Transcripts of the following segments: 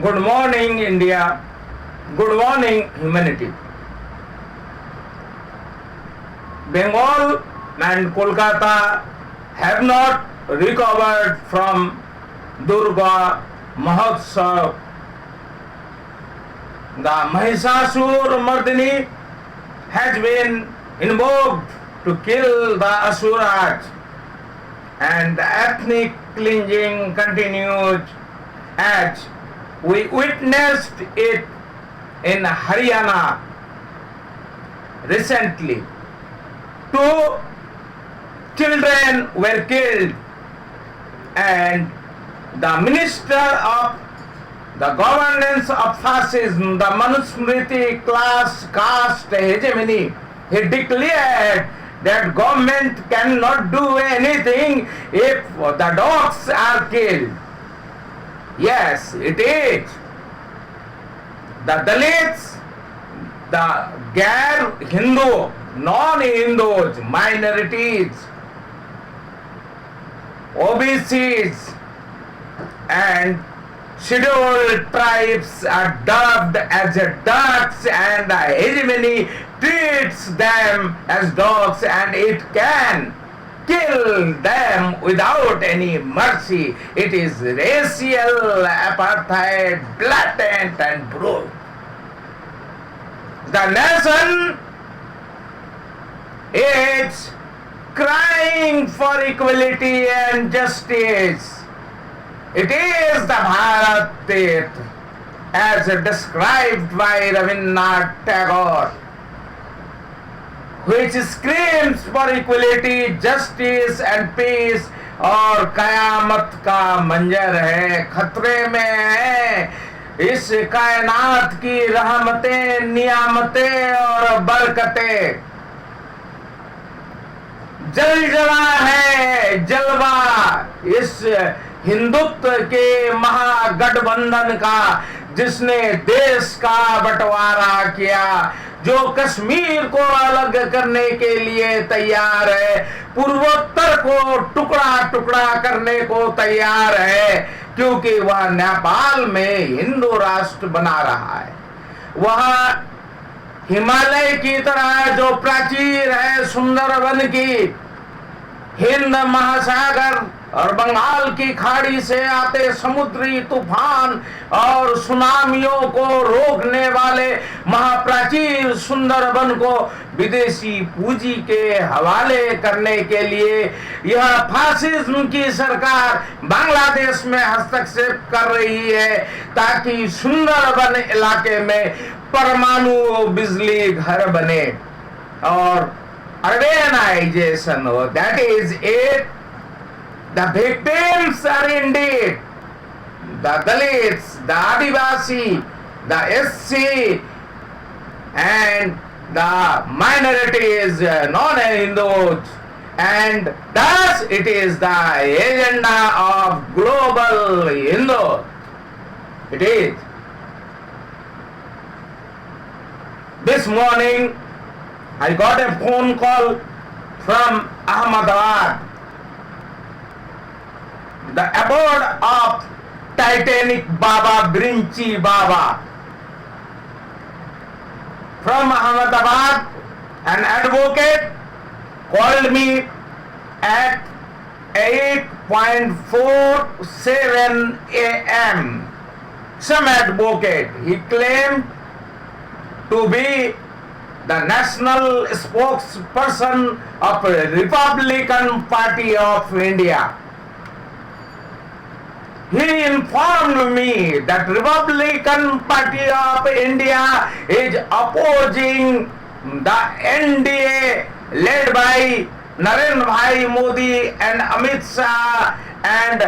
Good morning, India. Good morning, humanity. Bengal and Kolkata have not recovered from Durga Mahotsav. The Mahishasur Mardini has been invoked to kill the Asuras, and the ethnic cleansing continues as we witnessed it in Haryana recently. 2 children were killed, and the minister of the governance of fascism, the Manusmriti class caste hegemony, he declared that government cannot do anything if the dogs are killed. Yes, it is. The Dalits, the Gair Hindu, non-Hindus, minorities, OBCs, and scheduled tribes are dubbed as ducks, and the hegemony treats them as dogs, and it can kill them without any mercy. It is racial apartheid, blatant and brutal. The nation is crying for equality and justice. It is the Bharat Tirth as described by Rabindranath Tagore, which screams for equality, justice and peace, और कयामत का मंजर है, खतरे में है इस कायनात की रहमतें, नियामतें और बरकतें। जलजला है जलवा इस हिंदुत्व के महागठबंधन का, जिसने देश का बंटवारा किया, जो कश्मीर को अलग करने के लिए तैयार है, पूर्वोत्तर को टुकड़ा टुकड़ा करने को तैयार है, क्योंकि वह नेपाल में हिंदू राष्ट्र बना रहा है। वह हिमालय की तरह जो प्राचीर है सुंदरवन की, हिंद महासागर और बंगाल की खाड़ी से आते समुद्री तूफान और सुनामियों को रोकने वाले महाप्राचीर सुंदरबन को विदेशी पूंजी के हवाले करने के लिए यह फासिज्म की सरकार बांग्लादेश में हस्तक्षेप कर रही है, ताकि सुंदरबन इलाके में परमाणु बिजली घर बने और urbanization हो। That is it. The victims are indeed the Dalits, the Adivasi, the SC, and the minorities, non-Hindus, and thus it is the agenda of global Hindu. It is. This morning, I got a phone call from Ahmedabad, the abode of Titanic Baba, Brinchi Baba. From Ahmedabad, an advocate called me at 8:47 a.m. Some advocate, he claimed to be the national spokesperson of Republican Party of India. He informed me that Republican Party of India is opposing the NDA led by Narendra Bhai Modi and Amit Shah and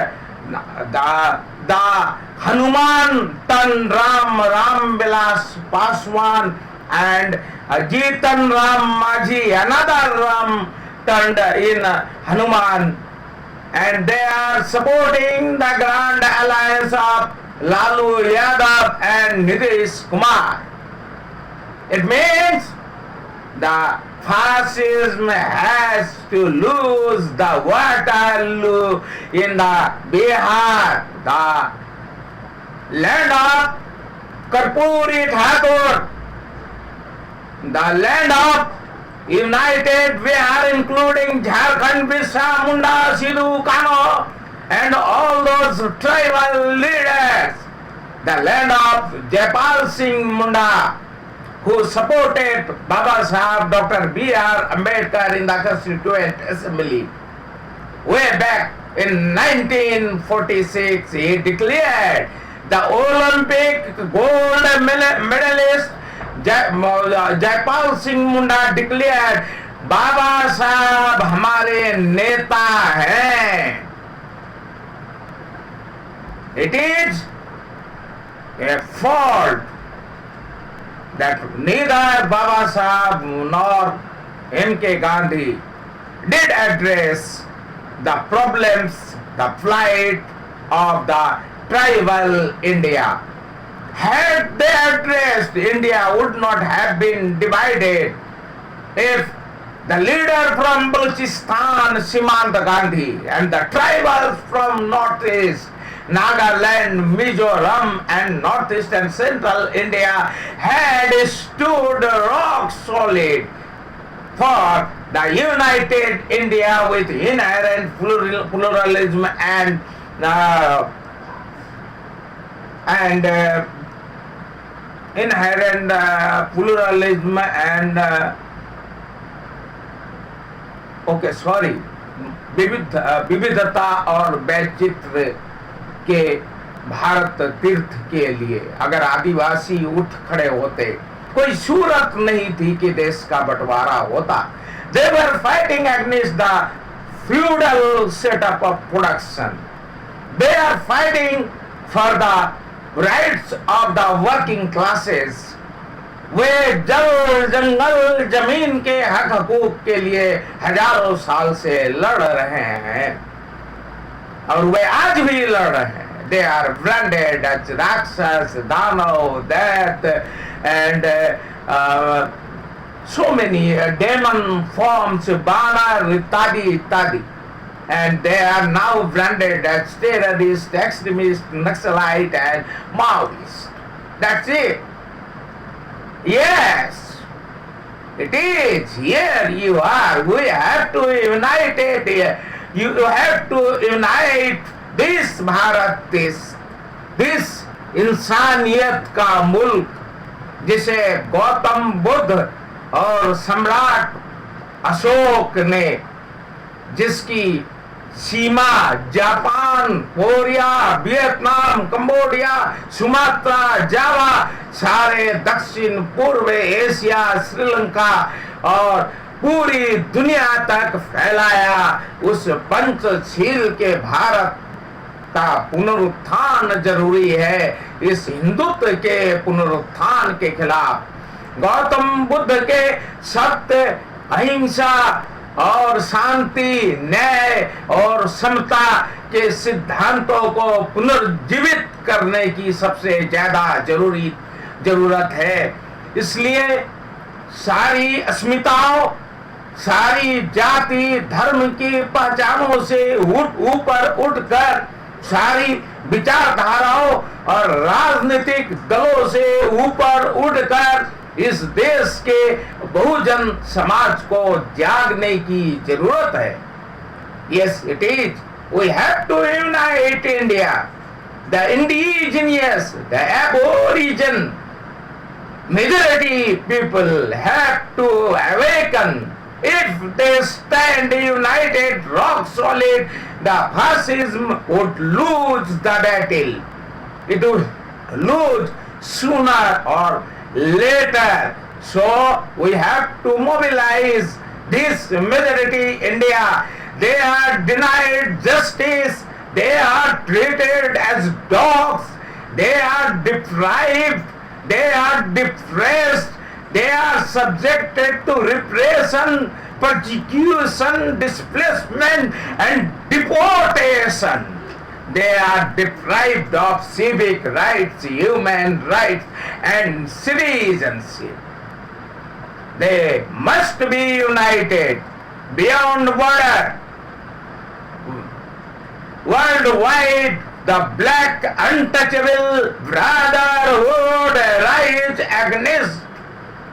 the Hanuman Tan Ram Vilas Paswan and Jitan Ram Majhi, another Ram turned in Hanuman, and they are supporting the grand alliance of Lalu Yadav and Nitish Kumar. It means the fascism has to lose the Waterloo in the Bihar. The land of Karpuri Thakur, the land of United Bihar, including Jharkhand, Birsa Munda, Sidhu Kano, and all those tribal leaders, the land of Jaipal Singh Munda, who supported Baba Sahib Dr. B.R. Ambedkar in the Constituent Assembly. Way back in 1946, he declared the Olympic gold medalist Jaipal Singh Munda declared, बाबा साहब हमारे नेता हैं. It is a fault that neither Baba Sahib nor M.K. Gandhi did address the problems, the plight of the tribal India. Had they addressed, India would not have been divided. If the leader from Balochistan, Simant Gandhi, and the tribals from northeast, Nagaland, Mizoram, and northeast and central India had stood rock solid for the united India with inherent pluralism and inherent pluralism and विविधता और वैचित्र के भारत तीर्थ के लिए अगर आदिवासी उठ खड़े होते, कोई सूरत नहीं थी कि देश का बंटवारा होता. They were fighting against the feudal setup of production. They are fighting for the rights of the working classes. वे जल जंगल जमीन के हक हकूक के लिए हजारों साल से लड़ रहे हैं और वे आज भी लड़ रहे हैं. They are branded as Rakshas, Danav, Death, and so many demon forms, Bana, Ittadi. And they are now branded as terrorist, extremist, Naxalite, and Maoist. That's it. Yes, it is. Here you are. We have to unite it. You have to unite this Bharat, this इंसानियत का मुल्क जिसे गौतम बुद्ध और सम्राट अशोक ने, जिसकी सीमा Japan, Korea, Vietnam, Cambodia, Sumatra, Java, सारे दक्षिण पूर्व एशिया, श्रीलंका और पूरी दुनिया तक फैलाया, उस पंचशील के भारत का पुनरुत्थान जरूरी है. इस हिंदुत्व के पुनरुत्थान के खिलाफ गौतम बुद्ध के सत्य, अहिंसा और शांति, न्याय और समता के सिद्धांतों को पुनर्जीवित करने की सबसे ज्यादा जरूरत है. इसलिए सारी अस्मिताओं, सारी जाति धर्म की पहचानों से ऊपर उठकर, सारी विचारधाराओं और राजनीतिक दलों से ऊपर उठकर इस देश के बहुजन समाज को जागने की जरूरत है. Yes, it is. We have to unite India. The indigenous, the aborigine majority people have to awaken. If they stand united, rock solid, the fascism would lose the battle. It would lose sooner or later. So we have to mobilize this majority India. They are denied justice. They are treated as dogs. They are deprived. They are depressed. They are subjected to repression, persecution, displacement and deportation. They are deprived of civic rights, human rights and citizenship. They must be united beyond border. Worldwide the black untouchable brotherhood rise against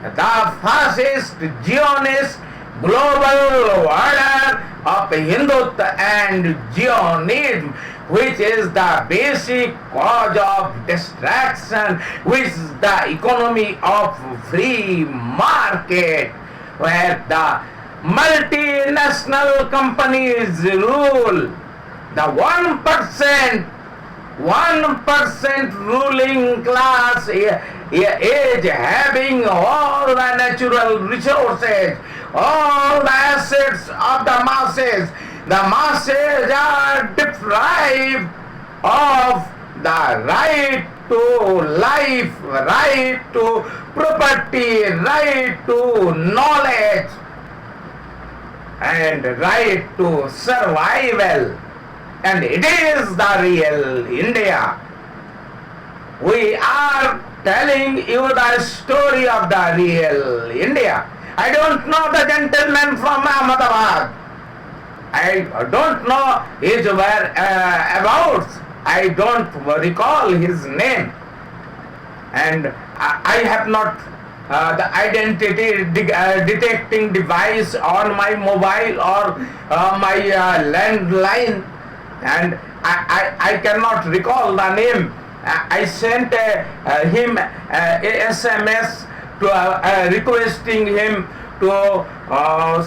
the fascist Zionist global order of Hindutva and Zionism, which is the basic cause of destruction, which is the economy of free market, where the multinational companies rule. The 1% ruling class is having all the natural resources, all the assets of the masses. The masses are deprived of the right to life, right to property, right to knowledge, and right to survival. And it is the real India. We are telling you the story of the real India. I don't know the gentleman from Ahmedabad. I don't know his whereabouts. I don't recall his name. And I have not the identity detecting device on my mobile or my landline, and I cannot recall the name. I sent him a SMS to requesting him to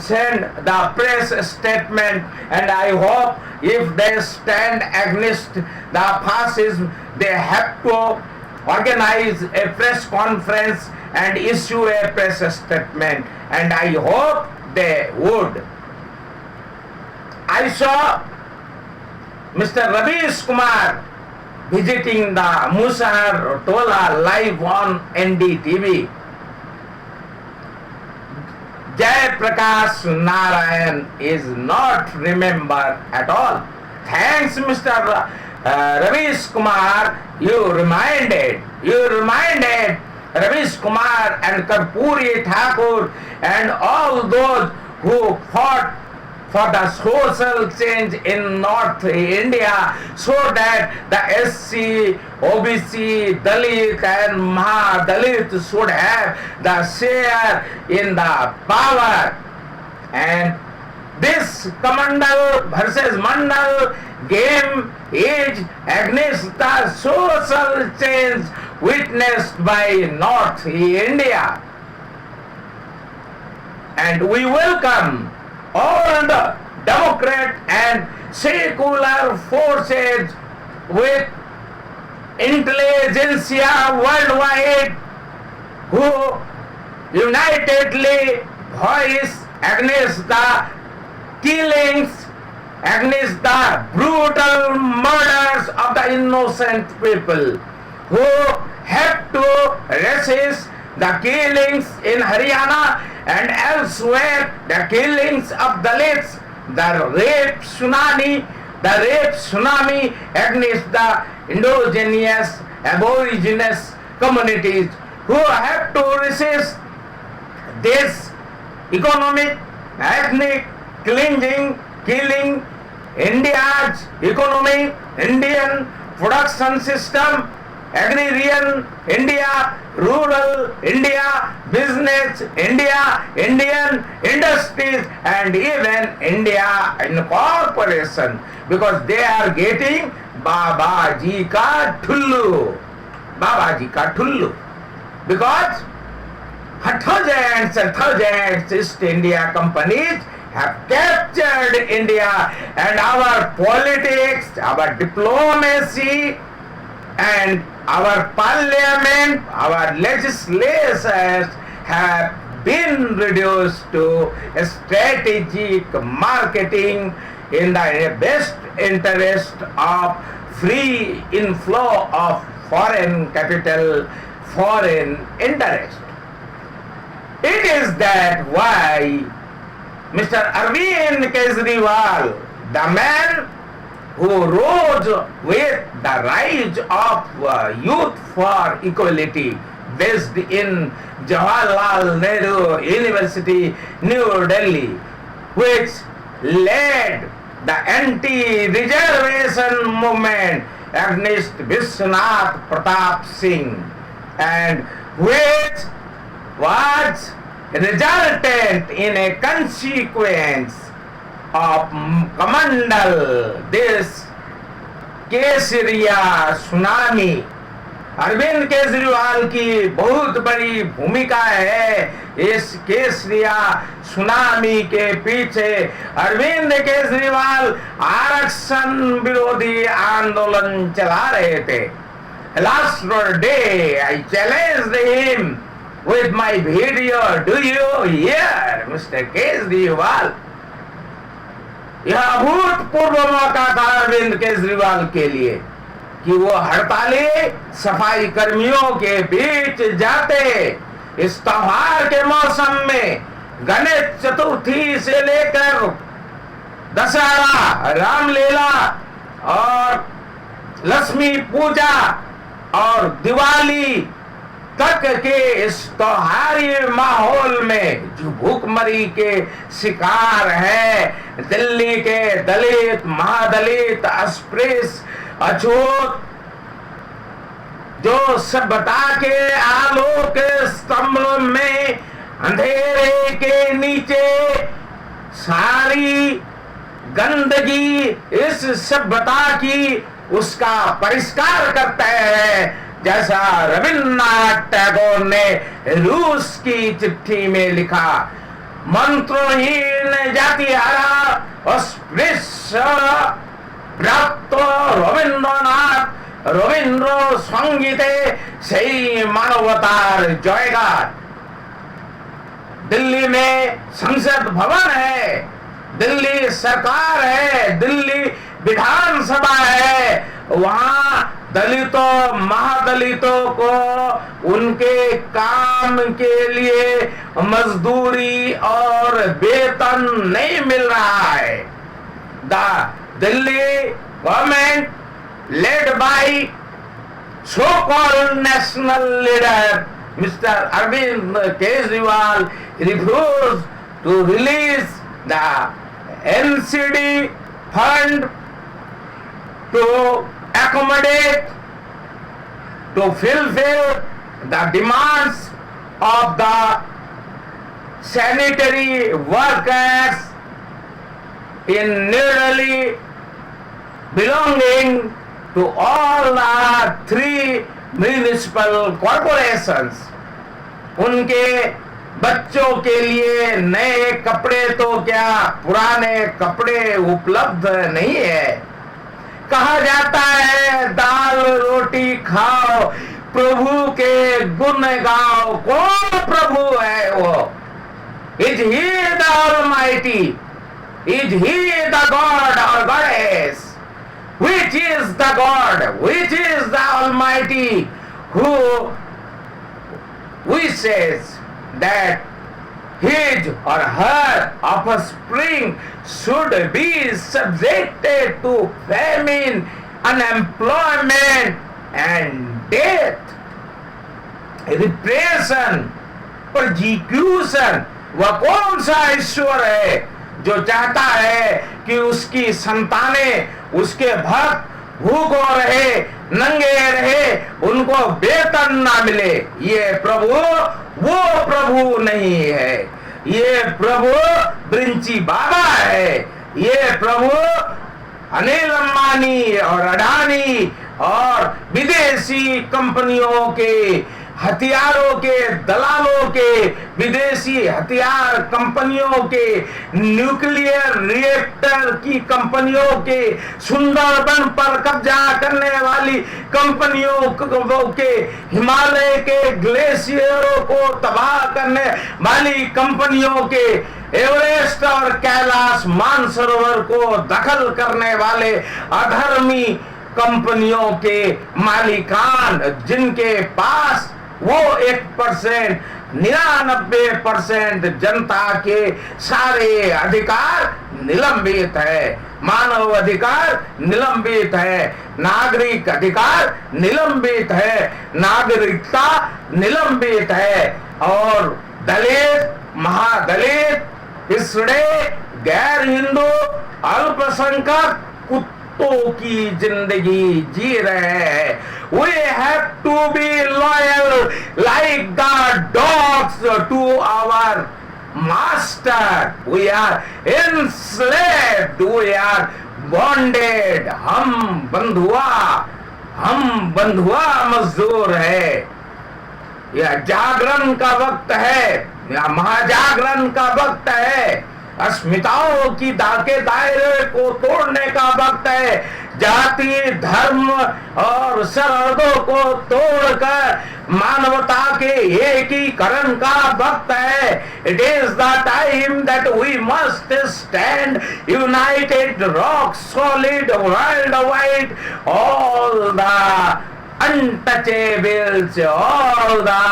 send the press statement, and I hope if they stand against the fascism, they have to organize a press conference and issue a press statement, and I hope they would. I saw Mr. Ravish Kumar visiting the Musahar Tola live on NDTV. Jai Prakash Narayan is not remembered at all. Thanks, Mr. Ravish Kumar, you reminded Ravish Kumar and Karpuri Thakur and all those who fought for the social change in North India, so that the SC, OBC, Dalit and Mahadalit should have the share in the power. And this Kamandal versus Mandal game is against the social change witnessed by North India. And we welcome all the Democrat and secular forces with intelligentsia worldwide who unitedly voice against the killings, against the brutal murders of the innocent people, who have to resist the killings in Haryana and elsewhere, the killings of Dalits, the rape tsunami against the indigenous, aboriginous communities, who have to resist this economic, ethnic cleansing, killing India's economy, Indian production system, agrarian India, rural India, business India, Indian industries, and even India incorporation, because they are getting Babaji ka Thullu, because thousands and thousands East India companies have captured India, and our politics, our diplomacy, and our parliament, our legislators have been reduced to strategic marketing in the best interest of free inflow of foreign capital, foreign interest. It is that why Mr. Arvind Kejriwal, the man who rose with the rise of Youth for Equality, based in Jawaharlal Nehru University, New Delhi, which led the anti-reservation movement against Vishwanath Pratap Singh, and which was resultant in a consequence of Kamandal, this केसरिया सुनामी। अरविंद केजरीवाल की बहुत बड़ी भूमिका है इस केसरिया tsunami के पीछे। अरविंद केजरीवाल आरक्षण विरोधी आंदोलन चला रहे थे। Last day I challenged him with my video. Do you hear, Mr. Kejriwal? यह अभूतपूर्व मौका था अरविंद केजरीवाल के लिए कि वो हड़ताली सफाई कर्मियों के बीच जाते। इस त्योहार के मौसम में गणेश चतुर्थी से लेकर दशहरा, रामलीला और लक्ष्मी पूजा और दिवाली तक के इस त्योहारी माहौल में जो भूखमरी के शिकार है दिल्ली के दलित, महादलित, अस्पृश्य, अछूत, जो सभ्यता के आलोक स्तंभ में अंधेरे के नीचे सारी गंदगी इस सभ्यता की उसका परिष्कार करते हैं। जैसा रविन्द्रनाथ टैगोर ने रूस की चिट्ठी में लिखा, मंत्रहीन जातिहारा अस्पृश्य प्राप्त रविन्द्र संगीते সেই मानवतार जयगान। दिल्ली में संसद भवन है, दिल्ली सरकार है, दिल्ली विधानसभा है। वहां दलितों, महादलितों को उनके काम के लिए मजदूरी और वेतन नहीं मिल रहा है। The Delhi government led by so-called national leader Mr. Arvind Kejriwal refused to release the NCD fund to accommodate, to fulfill the demands of the sanitary workers in New Delhi belonging to all the 3 municipal corporations। उनके बच्चों के लिए नए कपड़े तो क्या पुराने कपड़े उपलब्ध नहीं है। कहा जाता है दाल रोटी खाओ, प्रभु के गुण गाओ। कौन प्रभु है वो? Is he the Almighty? Is he the God or Goddess? Which is the God? Which is the Almighty who wishes that his or her offspring should be subjected to famine, unemployment and death, repression, persecution? वह कौन सा ईश्वर है जो चाहता है कि उसकी संतानें, उसके भक्त भूखों रहे, नंगे रहे, उनको वेतन ना मिले? ये प्रभु वो प्रभु नहीं है। ये प्रभु ब्रिंची बाबा है। ये प्रभु अनिल अंबानी और अडानी और विदेशी कंपनियों के हथियारों के दलालों के, विदेशी हथियार कंपनियों के, न्यूक्लियर रिएक्टर की कंपनियों के, सुंदरबन पर कब्जा करने वाली कंपनियों के, हिमालय के ग्लेशियरों को तबाह करने वाली कंपनियों के, एवरेस्ट और कैलाश मानसरोवर को दखल करने वाले अधर्मी कंपनियों के मालिकान, जिनके पास वो 1%, 99% जनता के सारे अधिकार निलंबित है। मानव अधिकार निलंबित है, नागरिक अधिकार निलंबित है, नागरिकता निलंबित है। और दलित, महादलित, पिछड़े, गैर हिंदू, अल्पसंख्यक कुत्तों की जिंदगी जी रहे हैं। We have to be loyal like the dogs to our master. We are enslaved. We are bonded. हम बंधुआ मजदूर है। यह जागरण का वक्त है, यह महाजागरण का वक्त है। अस्मिताओं की के दायरे को तोड़ने का वक्त है। जाति धर्म और सरहदों को तोड़कर मानवता के एकीकरण का वक्त है। It is the time that we must stand united, rock solid, world wide, all the untouchables, all the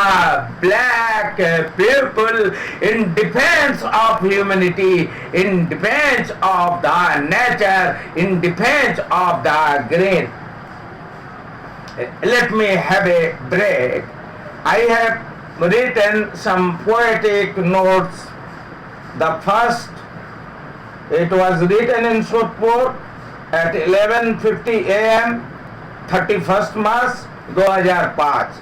black people, in defense of humanity, in defense of the nature, in defense of the green. Let me have a break. I have written some poetic notes. The first, it was written in Sodhpur at 11:50 a.m. 31st March 2005.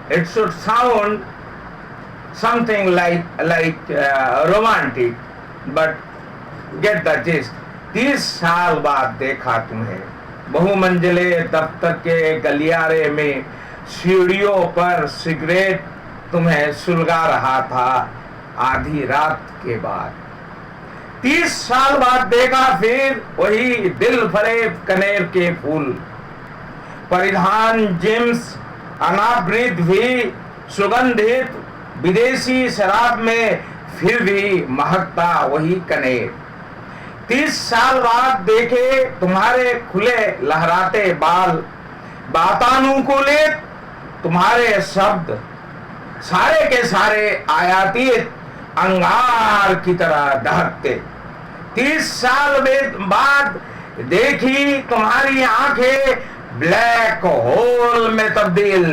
It should sound something like romantic, but get the gist. 30 साल बाद देखा तुम्हें, बहुमंजिले दफ्तर के गलियारे में सीढ़ियों पर सिगरेट तुम्हें सुलगा रहा था आधी रात के बाद। 30 साल बाद देखा फिर वही दिल फरेब कनेर के फूल, परिधान जींस अनावृत भी सुगंधित विदेशी शराब में फिर भी महकता वही कनेर। 30 साल बाद देखे तुम्हारे खुले लहराते बाल, वातानुकूलित तुम्हारे शब्द, सारे के सारे आयातित अंगार की तरह दहकते। 30 साल बाद देखी तुम्हारी आंखें ब्लैक होल में तब्दील,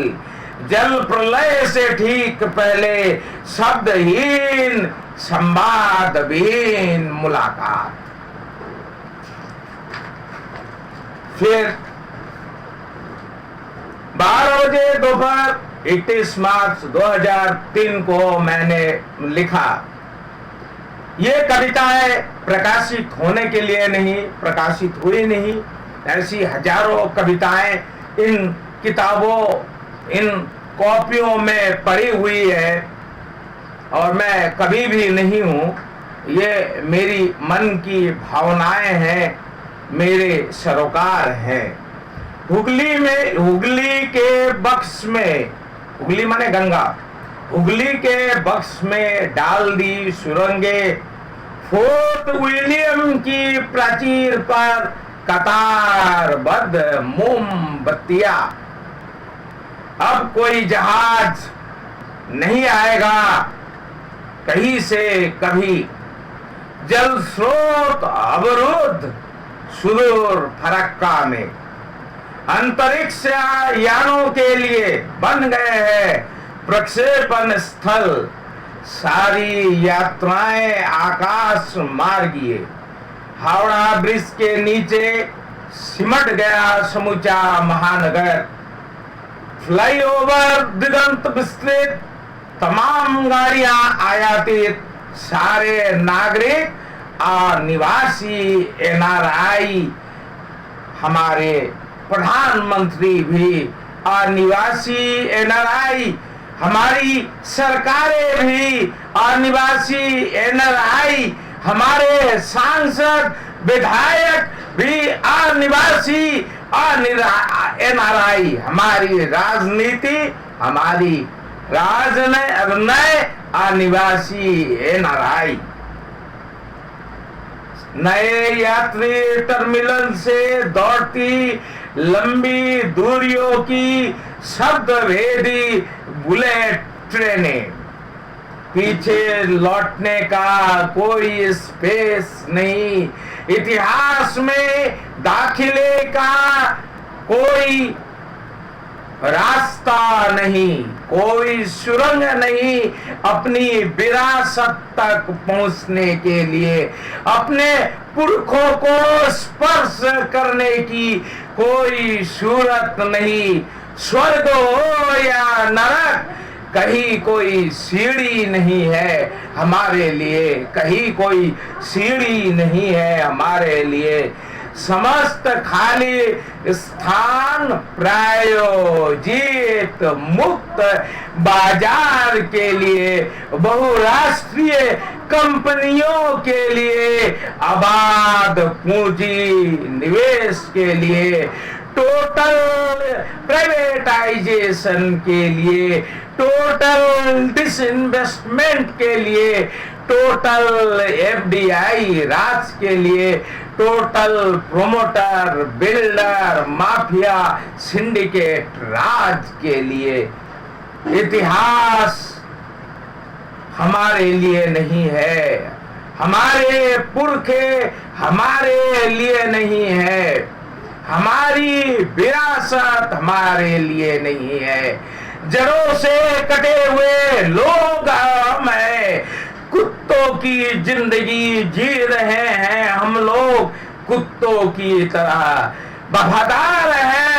जल प्रलय से ठीक पहले शब्दहीन संवादहीन मुलाकात। फिर 12 बजे दोपहर 31 मार्च 2003 को मैंने लिखा। ये कविताएं प्रकाशित होने के लिए नहीं, प्रकाशित हुई नहीं। ऐसी हजारों कविताएं इन किताबों, इन कॉपियों में पड़ी हुई है और मैं कभी भी नहीं हूं। ये मेरी मन की भावनाएं हैं, मेरे सरोकार हैं। हुगली के बक्स में, हुगली माने गंगा, हुगली के बक्स में डाल दी सुरंगे, फोर्ट विलियम की प्राचीर पर कतारबद्ध मोमबत्तियां। अब कोई जहाज नहीं आएगा कहीं से कभी, जल स्रोत अवरुद्ध सुदूर फरक्का में, अंतरिक्ष यानों के लिए बन गए हैं प्रक्षेपण स्थल, सारी यात्राएं आकाश मार्गीय। हावड़ा ब्रिज के नीचे सिमट गया समूचा महानगर, फ्लाईओवर दिगंत विस्तृत, तमाम गाड़ियां आयातित, सारे नागरिक और निवासी एनआरआई, हमारे प्रधानमंत्री भी और निवासी एनआरआई, हमारी सरकारें भी और निवासी एनआरआई, हमारे सांसद विधायक भी और निवासी और एनआरआई, हमारी राजनीति, हमारी राजनय और निवासी एनआरआई। नए यात्री टर्मिनल से दौड़ती लंबी दूरियों की शब्द भेदी बुलेट ट्रेनें, पीछे लौटने का कोई स्पेस नहीं, इतिहास में दाखिले का कोई रास्ता नहीं, कोई सुरंग नहीं अपनी विरासत तक पहुंचने के लिए। अपने पुरखों को स्पर्श करने की कोई सूरत नहीं। स्वर्ग हो या नरक, कहीं कोई सीढ़ी नहीं है हमारे लिए, कहीं कोई सीढ़ी नहीं है हमारे लिए। समस्त खाली स्थान प्रायोजित मुक्त बाजार के लिए, बहुराष्ट्रीय कंपनियों के लिए, आबाद पूंजी निवेश के लिए, टोटल प्राइवेटाइजेशन के लिए, टोटल डिसइन्वेस्टमेंट के लिए, टोटल एफडीआई राज के लिए, total promoter builder mafia syndicate राज के लिए। इतिहास हमारे लिए नहीं है, हमारे पुरखे हमारे लिए नहीं है, हमारी विरासत हमारे लिए नहीं है। जड़ों से कटे हुए लोग हम हैं, कुत्तों की जिंदगी जी रहे हैं हम लोग, कुत्तों की तरह वफादार है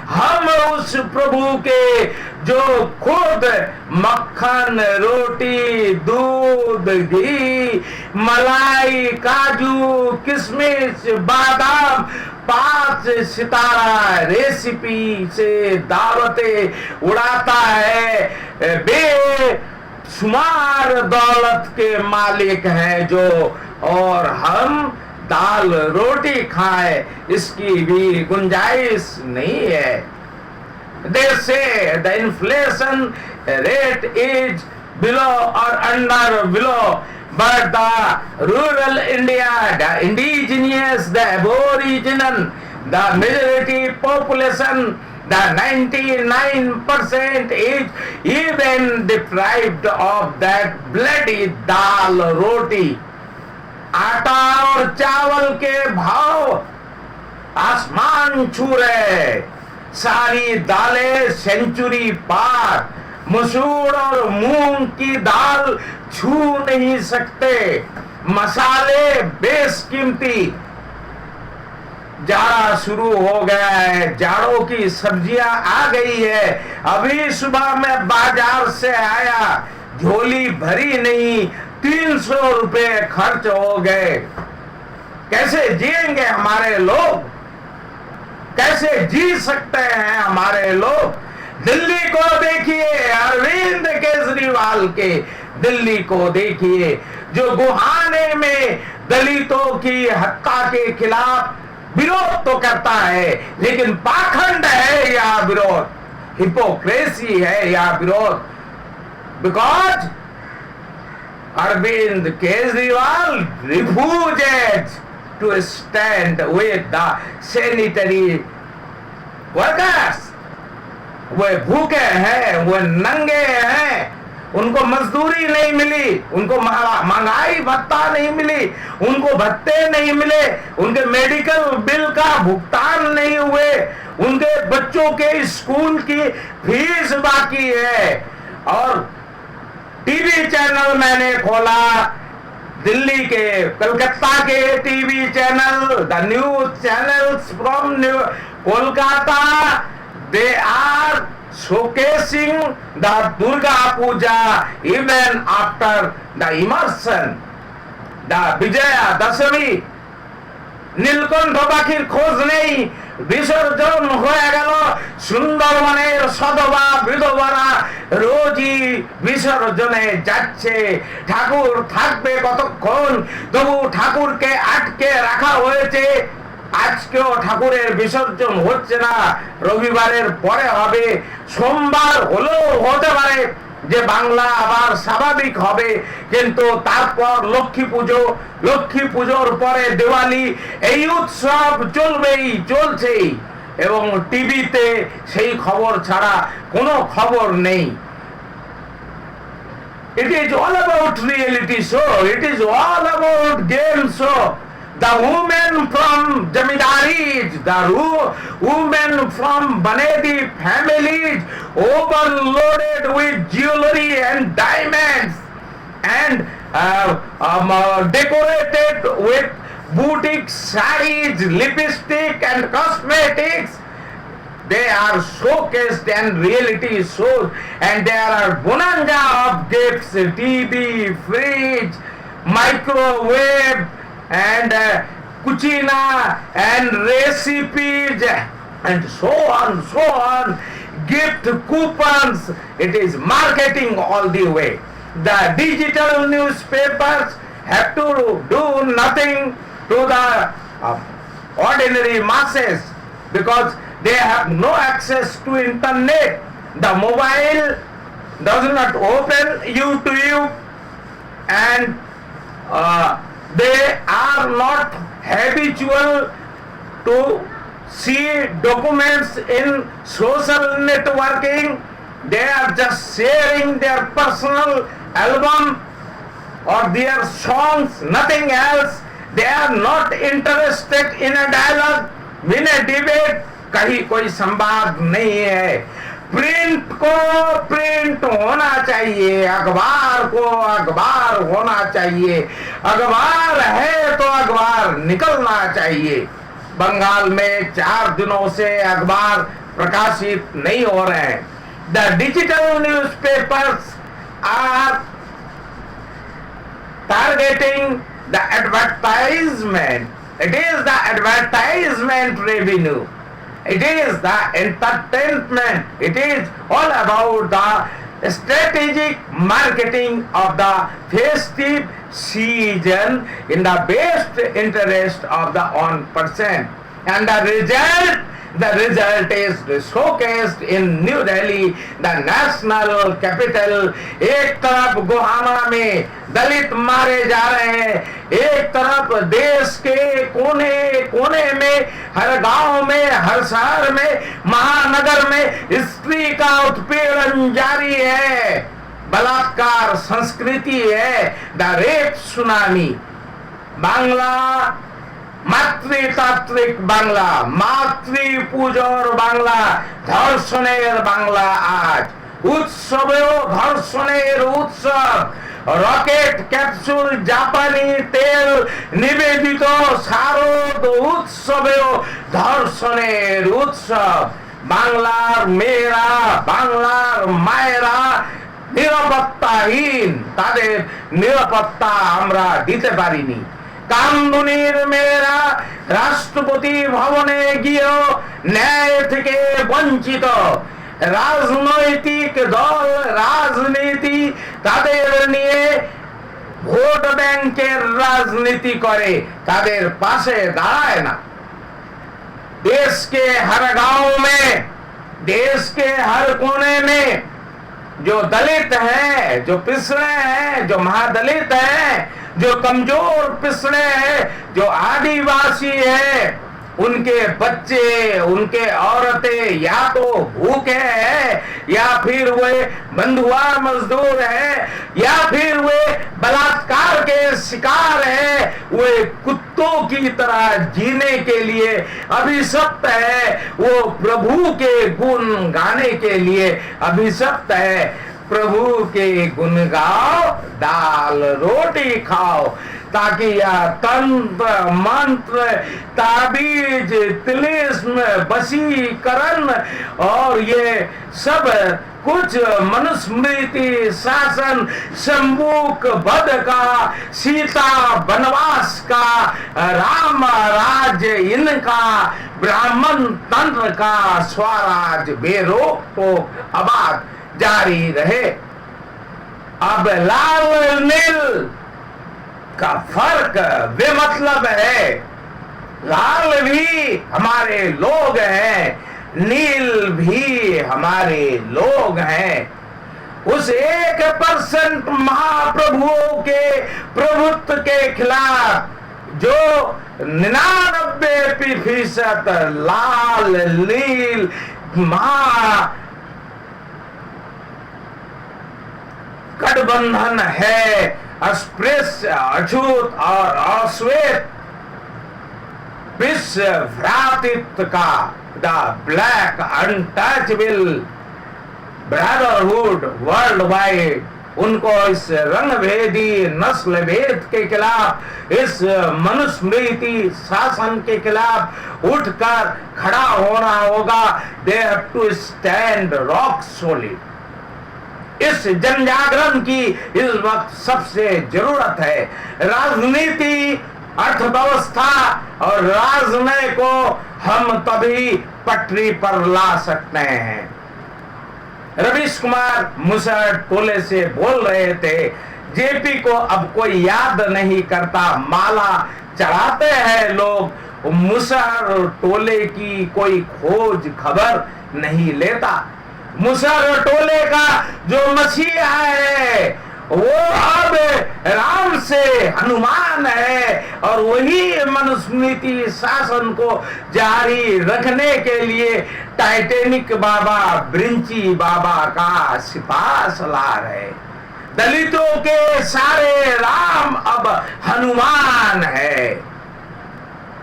हम उस प्रभु के जो खुद मक्खन रोटी दूध घी मलाई काजू किशमिश बादाम 5 सितारा रेसिपी से दावतें उड़ाता है, बेशुमार दौलत के मालिक हैं जो, और हम दाल रोटी खाएं इसकी भी गुंजाइश नहीं है। They say the inflation rate is below or under below, but the rural India, the indigenous, the aboriginal, the majority population, the 99% is even deprived of that bloody dal roti. आटा और चावल के भाव आसमान छू रहे, सारी दालें सेंचुरी पार, मसूर और मूंग की दाल छू नहीं सकते, मसाले बेशकीमती। जाड़ा शुरू हो गया है, जाड़ों की सब्जियां आ गई है। अभी सुबह में बाजार से आया, झोली भरी नहीं, 300 रुपए खर्च हो गए। कैसे जिएंगे हमारे लोग, कैसे जी सकते हैं हमारे लोग? दिल्ली को देखिए, अरविंद केजरीवाल के दिल्ली को देखिए, जो गुहाने में दलितों की हत्या के खिलाफ विरोध तो करता है, लेकिन पाखंड है यह विरोध, हिपोक्रेसी है यह विरोध। Because Arvind Kejriwal refuses to stand with the sanitary workers. वे भूखे हैं, वे नंगे हैं, उनको मजदूरी नहीं मिली, उनको महंगाई भत्ता नहीं मिली, उनको भत्ते नहीं मिले, उनके मेडिकल बिल का भुगतान नहीं हुए, उनके बच्चों के स्कूल की फीस बाकी है। और टीवी चैनल मैंने खोला, दिल्ली के कलकत्ता के TV channel, the news channels from Kolkata, they are showcasing the Durga Puja even after the immersion, the Vijaya Dashami, নীলকণ্ঠ পাখির খোঁজ নেই, বিসর্জন হয়ে গেল সুন্দরবনের সধবা বিধবারা রোজই বিসর্জনে যাচ্ছে। ঠাকুর থাকবে কতক্ষণ, তবু ঠাকুরকে আটকে রাখা হয়েছে। আজকেও ঠাকুরের বিসর্জন হচ্ছে না, রবিবারের পরে হবে, সোমবার হলেও হতে পারে যে বাংলা আবার স্বাভাবিক হবে, কিন্তু তারপর লক্ষ্মী পুজো, লক্ষ্মী পুজোর পরে দিওয়ালি, এই উৎসব চলবেই, চলছেই, এবং টিভিতে সেই খবর ছাড়া কোনো খবর নেই। It is all about reality show, it is all about game show. the women from Jamidaris, the women from Banedi families, overloaded with jewelry and diamonds, and decorated with boutique sarees, lipstick and cosmetics. They are showcased and reality shows, and there are bonanza of gifts, TV, fridge, microwave, and cucina and recipes, and so on, gift coupons. It is marketing all the way. The digital newspapers have to do nothing to the ordinary masses, because they have no access to internet. The mobile does not open YouTube, and they are not habitual to see documents in social networking. They are just sharing their personal album or their songs, nothing else. They are not interested in a dialogue, in a debate. कहीं कोई संवाद नहीं है। Print को print होना चाहिए, अखबार को अखबार होना चाहिए, अखबार है तो अखबार निकलना चाहिए। बंगाल में 4 दिनों से अखबार प्रकाशित नहीं हो रहे हैं। The digital newspapers are targeting the advertisement. It is the advertisement revenue. It is the entertainment. It is all about the strategic marketing of the festive season in the best interest of the own person. And the result is showcased in New Delhi, the national capital. एक तरफ गुहाना में दलित मारे जा रहे हैं, एक तरफ देश के कोने कोने में, हर गांव में, हर शहर में, महानगर में स्त्री का उत्पीड़न जारी है, बलात्कार संस्कृति है, द रेप सुनामी। बांग्ला मातृतात्विक बांग्ला, मातृ पूजोर बांग्ला, धर्षणेर बांग्ला आज उत्सवेও ধর্ষণের উৎসব। রকেট ক্যাপসুল, জাপানি তেল নিবেদিত শারদ উৎসবেও ধর্ষণের উৎসব। বাংলার মেয়েরা, বাংলার মায়েরা নিরাপত্তাহীন, তাদের নিরাপত্তা আমরা দিতে পারিনি। কামদুনির মেয়েরা রাষ্ট্রপতি ভবনে গিয়েও ন্যায় থেকে বঞ্চিত। রাজনৈতিক দল, রাজনীতি তাদের নিয়ে ভোট ব্যাংকের রাজনীতি করে, তাদের পাশে দাঁড়ায় না। देश के हर गांव में, देश के हर कोने में जो दलित हैं, जो पिछड़े हैं, जो महादलित हैं, जो कमजोर पिछड़े हैं, जो आदिवासी हैं, उनके बच्चे, उनके औरतें या तो भूखे हैं, या फिर वे बंधुआ मजदूर हैं, या फिर वे बलात्कार के शिकार हैं, वे कुत्तों की तरह जीने के लिए अभिशप्त है, वो प्रभु के गुण गाने के लिए अभिशप्त है। प्रभु के गुण गाओ, दाल रोटी खाओ, ताकि यह तंत्र मंत्र, ताबीज, तिलिस्म, वशीकरण और ये सब कुछ मनुस्मृति, शासन, शंबुक वध का, सीता वनवास का, राम राज्य इनका, ब्राह्मण तंत्र का स्वराज बेरोक टोक आबाद जारी रहे। अब लाल नील का फर्क बेमतलब है। लाल भी हमारे लोग हैं, नील भी हमारे लोग हैं। उस 1% महाप्रभुओं के प्रभुत्व के खिलाफ जो 99% लाल नील महा गठबंधन है, अस्पृश्य, अछूत और अश्वेत, विश्व भ्रातृत्व का, the black untouchable brotherhood world wide, उनको इस रंग भेदी नस्ल भेद के खिलाफ, इस मनुस्मृति शासन के खिलाफ उठकर खड़ा होना होगा। They have to stand rock solid. इस जन जागरण की इस वक्त सबसे जरूरत है। राजनीति, अर्थव्यवस्था और राजनय को हम तभी पटरी पर ला सकते हैं। रवीश कुमार मुसहर टोले से बोल रहे थे, जेपी को अब कोई याद नहीं करता, माला चढ़ाते हैं लोग, मुसहर टोले की कोई खोज खबर नहीं लेता। मुसहर टोले का जो मसीहा है वो अब राम से हनुमान है, और वही मनुस्मृति शासन को जारी रखने के लिए टाइटेनिक बाबा, ब्रिंची बाबा का सिपास ला रहे। दलितों के सारे राम अब हनुमान है,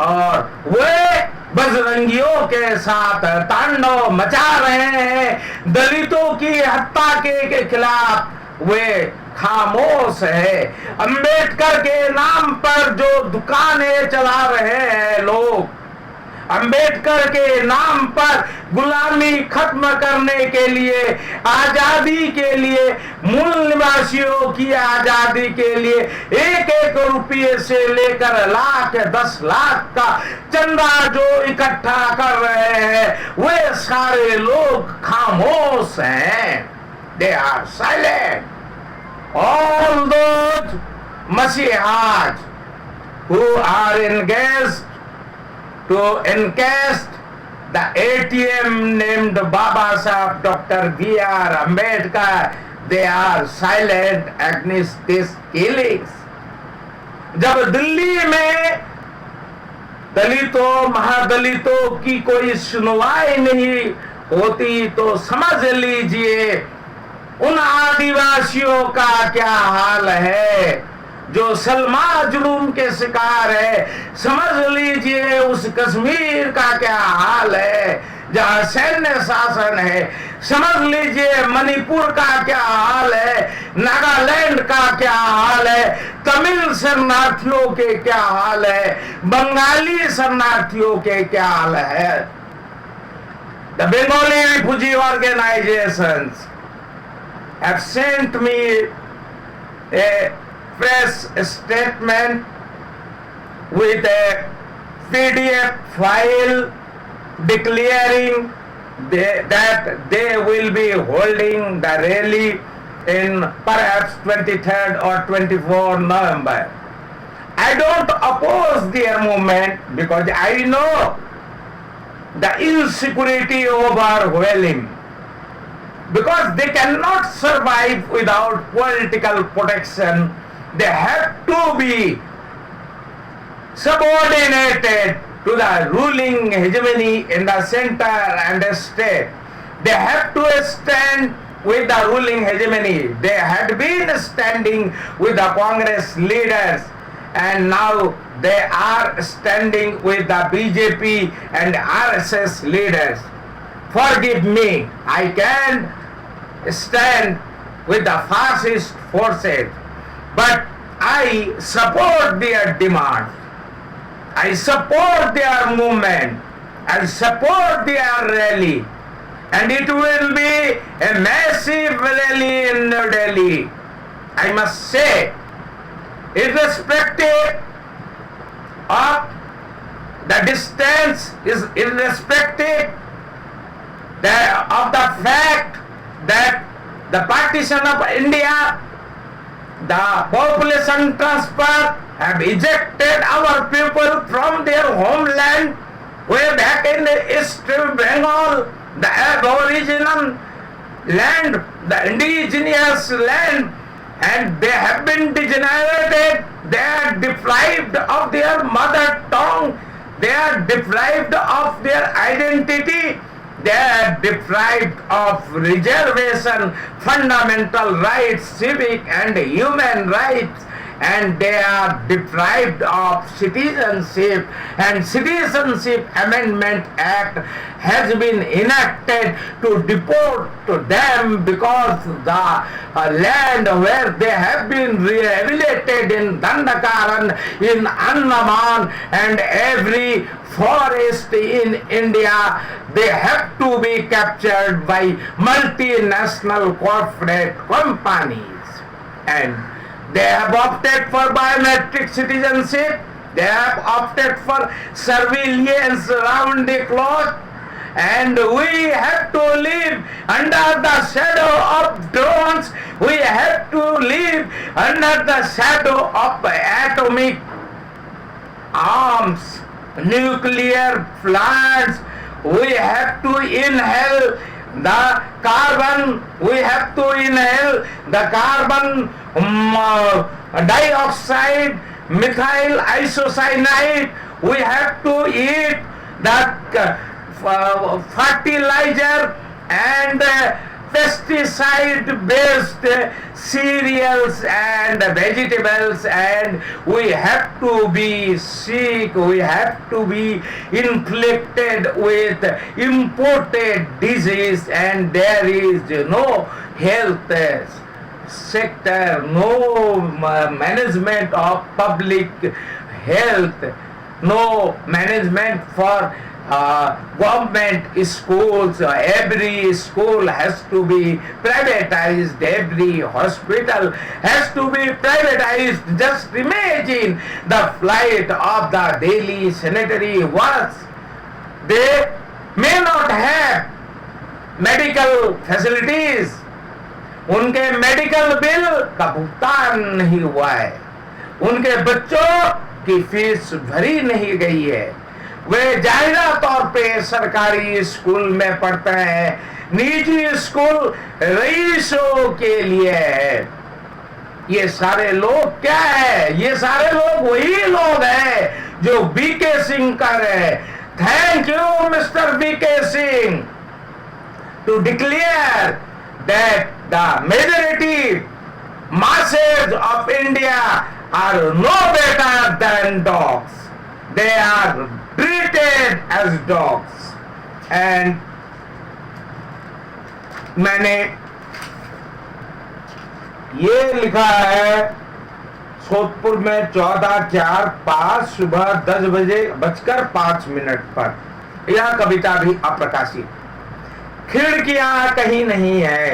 और वे बजरंगियों के साथ तांडव मचा रहे हैं। दलितों की हत्या के खिलाफ वे खामोश है। अंबेडकर के नाम पर जो दुकानें चला रहे हैं लोग, अंबेडकर के नाम पर गुलामी खत्म करने के लिए, आजादी के लिए, मूल निवासियों की आजादी के लिए 1-1 रुपये से लेकर लाख 10 लाख का चंदा जो इकट्ठा कर रहे हैं, वे सारे लोग खामोश हैं। They are silent. All those Masihas who are engaged to encast the ATM named Baba Saheb Dr. B.R. Ambedkar, they are silent against these killings. जब दिल्ली में दलितों, महादलितों की कोई सुनवाई नहीं होती तो समझ लीजिए उन आदिवासियों का क्या हाल है जो सलमा जुलूम के शिकार है। समझ लीजिए उस कश्मीर का क्या हाल है जहां सैन्य शासन है। समझ लीजिए मणिपुर का क्या हाल है, नागालैंड का क्या हाल है, तमिल शरणार्थियों के क्या हाल है, बंगाली शरणार्थियों के क्या हाल है। The Bengali refugee organisations have sent me a press statement with a PDF file declaring that they will be holding the rally in perhaps 23rd or 24th November. I don't oppose their movement because I know the insecurity overwhelming. Because they cannot survive without political protection, they have to be subordinated to the ruling hegemony in the center and the state. They have to stand with the ruling hegemony. They had been standing with the Congress leaders, and now they are standing with the BJP and RSS leaders. Forgive me, I can stand with the fascist forces, but I support their demand. I support their movement. I support their rally. And it will be a massive rally in New Delhi. I must say, irrespective of the distance, is irrespective of the fact that the partition of India, the population transfer have ejected our people from their homeland way back in the East Bengal, the aboriginal land, the indigenous land, and they have been degenerated, they are deprived of their mother tongue, they are deprived of their identity, they are deprived of reservation, fundamental rights, civic and human rights, and they are deprived of citizenship, and Citizenship Amendment Act has been enacted to deport them because the land where they have been rehabilitated in Dandakaran, in Andaman, and every forest in India, they have to be captured by multinational corporate companies. And they have opted for biometric citizenship, they have opted for surveillance round the clock, and we have to live under the shadow of drones, we have to live under the shadow of atomic arms, nuclear plants. We have to inhale the carbon, we have to inhale the carbon dioxide, methyl isocyanide, we have to eat the fertilizer and pesticide based cereals and vegetables, and we have to be sick, we have to be inflicted with imported disease, and there is no health sector, no management of public health, no management for government schools. Every school has to be privatized, every hospital has to be privatized. Just imagine the plight of the daily sanitary workers. They may not have medical facilities, उनके medical bill का भुगतान नहीं हुआ है, उनके बच्चों की fees भरी नहीं गई है, वे जाहिरा तौर पे सरकारी स्कूल में पढ़ते हैं, निजी स्कूल रईसों के लिए है। ये सारे लोग क्या है? ये सारे लोग वही लोग हैं जो बीके सिंह कर रहे हैं। Thank you mister B K Singh to declare that the majority masses of India are no better than dogs. They are treated as dogs. And मैंने ये लिखा है सोदपुर में 14/4/5 सुबह 10:05 पर। यह कविता भी अप्रकाशित। खिड़कियां कहीं नहीं है,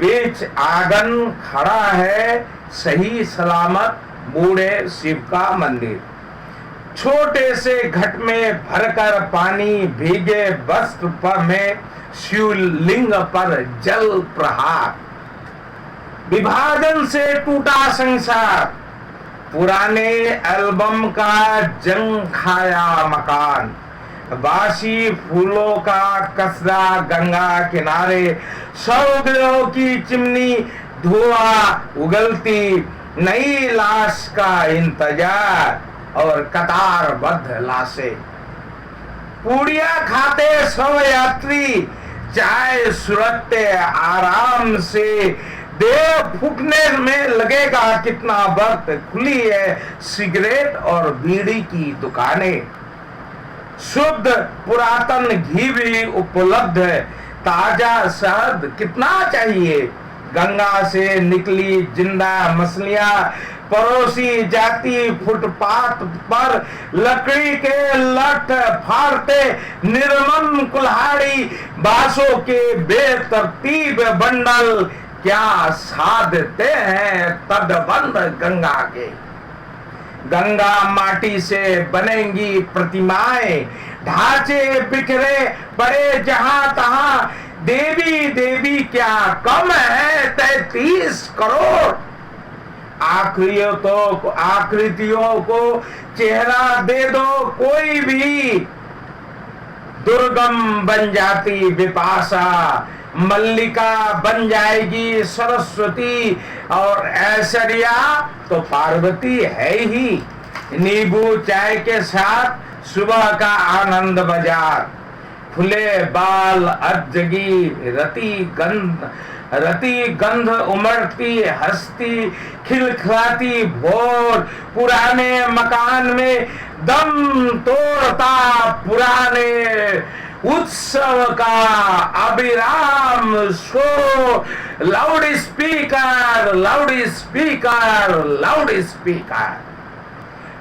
बीच आंगन खड़ा है सही सलामत बूढ़े शिव का मंदिर। छोटे से घट में भरकर पानी भीगे वस्त्र पर में शिवलिंग पर जल प्रहार। विभाजन से टूटा संसार, पुराने एल्बम का जंग खाया मकान। बासी फूलों का कचरा गंगा किनारे, सौगलों की चिमनी धुआं उगलती, नई लाश का इंतजार और कतारबद्ध लाशें। पूड़ियां खाते सब यात्री, चाय सुरते आराम से, देव फूकने में लगेगा कितना वक्त। खुली है सिगरेट और बीड़ी की दुकानें, शुद्ध पुरातन घी भी उपलब्ध है, ताजा शहद कितना चाहिए। गंगा से निकली जिंदा मछलियां परोसी जाती फुटपाथ पर, लकड़ी के लठ फाड़ते निर्मम कुल्हाड़ी, बांसों के बेतरतीब बंडल क्या साधते हैं तटबंध गंगा के। गंगा माटी से बनेंगी प्रतिमाएं, ढांचे बिखरे पड़े जहां तहां, देवी देवी क्या कम है 33 करोड़। आकृतियों को चेहरा दे दो कोई भी, दुर्गम बन जाती विपाशा, मल्लिका बन जाएगी सरस्वती, और ऐश्वर्या तो पार्वती है ही। नींबू चाय के साथ सुबह का आनंद बाजार, फुले बाल अजगी रति गंध उमड़ती हंसती खिलखिलाती भोर, पुराने मकान में दम तोड़ता पुराने उत्सव का अविराम शोर, loud speaker loud speaker loud speaker.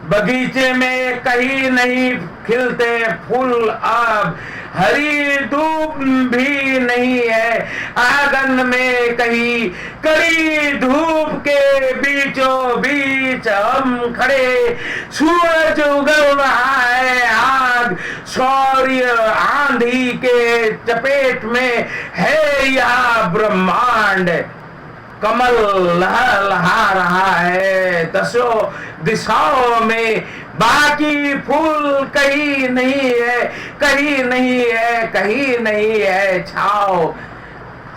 बगीचे में कहीं नहीं खिलते फूल, अब हरी धूप भी नहीं है आंगन में कहीं, कड़ी धूप के बीचों बीच हम खड़े, सूरज उगल रहा है, आग शौर्य आंधी के चपेट में है यह ब्रह्मांड। कमल लहलहा रहा है दसों दिशाओं में, बाकी फूल कहीं नहीं है, कहीं नहीं है, कहीं नहीं है छाव।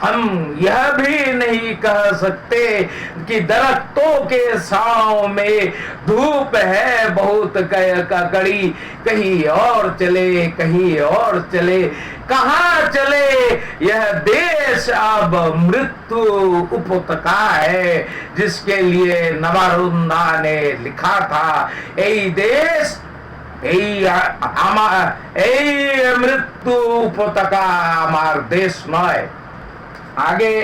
हम यह भी नहीं कह सकते कि दरख्तों के छांव में धूप है बहुत कड़ी, कहीं और चले कहीं और चले, कहाँ चले यह देश अब मृत्यु उपत्यका है, जिसके लिए नवारुन्दा ने लिखा था यही देश এই मृत्यु उपत्यका हमार देश नয়। आगे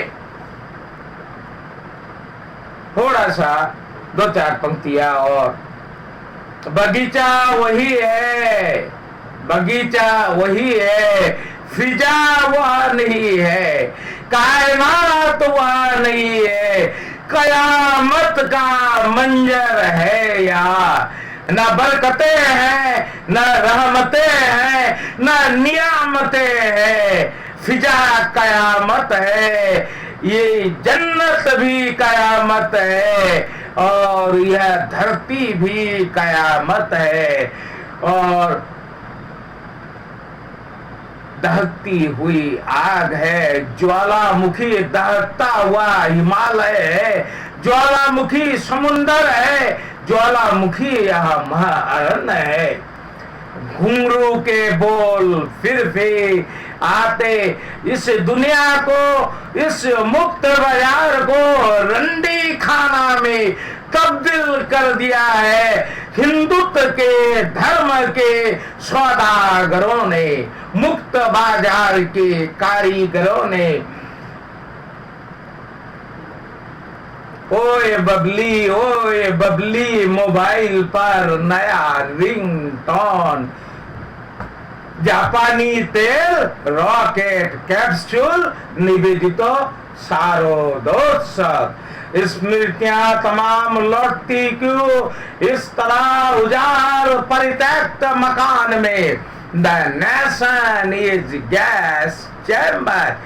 थोड़ा सा 2-4 पंक्तियां और, बगीचा वही है, बगीचा वही है, फिजा वह नहीं है, कायनात वह नहीं है, कयामत का मंजर है यहाँ, न बरकते हैं न रहमते हैं न नियामतें हैं, फिजा कयामत है, ये जन्नत भी कयामत है और यह धरती भी कयामत है, और दहकती हुई आग है, ज्वालामुखी दहकता हुआ हिमालय है, ज्वालामुखी समुंदर है, ज्वालामुखी यह महाअरण्य है। घुंघरू के बोल फिर भी आते इस दुनिया को, इस मुक्त बाजार को रंडी खाना में तब्दील कर दिया है हिंदुत्व के धर्म के सौदागरों ने, मुक्त बाजार के कारीगरों ने। ओए बबली मोबाइल पर नया रिंगटोन, जापानी तेल रॉकेट कैप्सूल निवेदित शारदोत्सव, स्मृतियां तमाम लौटती क्यों इस तरह उजाड़ परित्यक्त मकान में। The nation is gas chamber,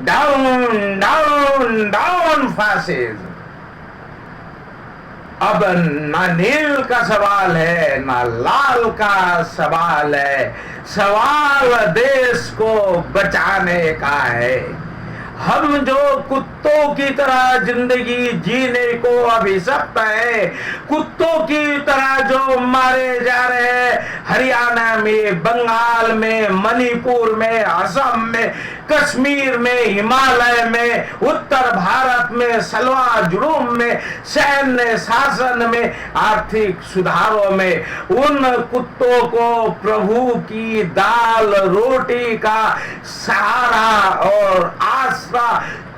down down down fascism. अब ना नील का सवाल है ना लाल का सवाल है, सवाल देश को बचाने का है। हम जो कुत्तों की तरह जिंदगी जीने को अभिशप्त है, कुत्तों की तरह जो मारे जा रहे हैं हरियाणा में, बंगाल में, मणिपुर में, असम में, कश्मीर में, हिमालय में, उत्तर भारत में, सलवा जुलूम में, सैन्य शासन में, आर्थिक सुधारों में, उन कुत्तों को प्रभु की दाल रोटी का सहारा और आसरा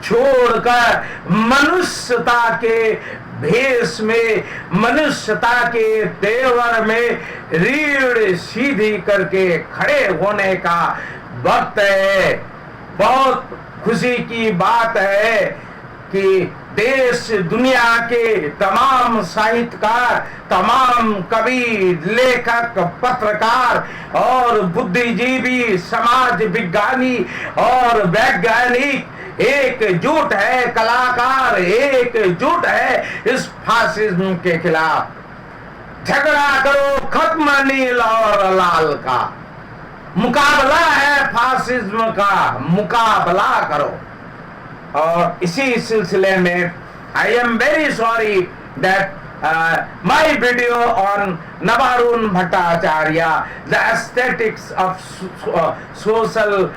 छोड़कर मनुष्यता के भेष में, मनुष्यता के तेवर में रीढ़ सीधी करके खड़े होने का वक्त है। बहुत खुशी की बात है कि देश दुनिया के तमाम साहित्यकार, तमाम कवि, लेखक, पत्रकार और बुद्धिजीवी, समाज विज्ञानी और वैज्ञानिक एकजुट है, कलाकार एकजुट है इस फासिज्म के खिलाफ। झगड़ा करो खत्म नील और लाल का, मुकाबला है फासिज्म का, मुकाबला करो। और इसी सिलसिले में I am very sorry that my video on Nabarun Bhattacharya, the aesthetics of social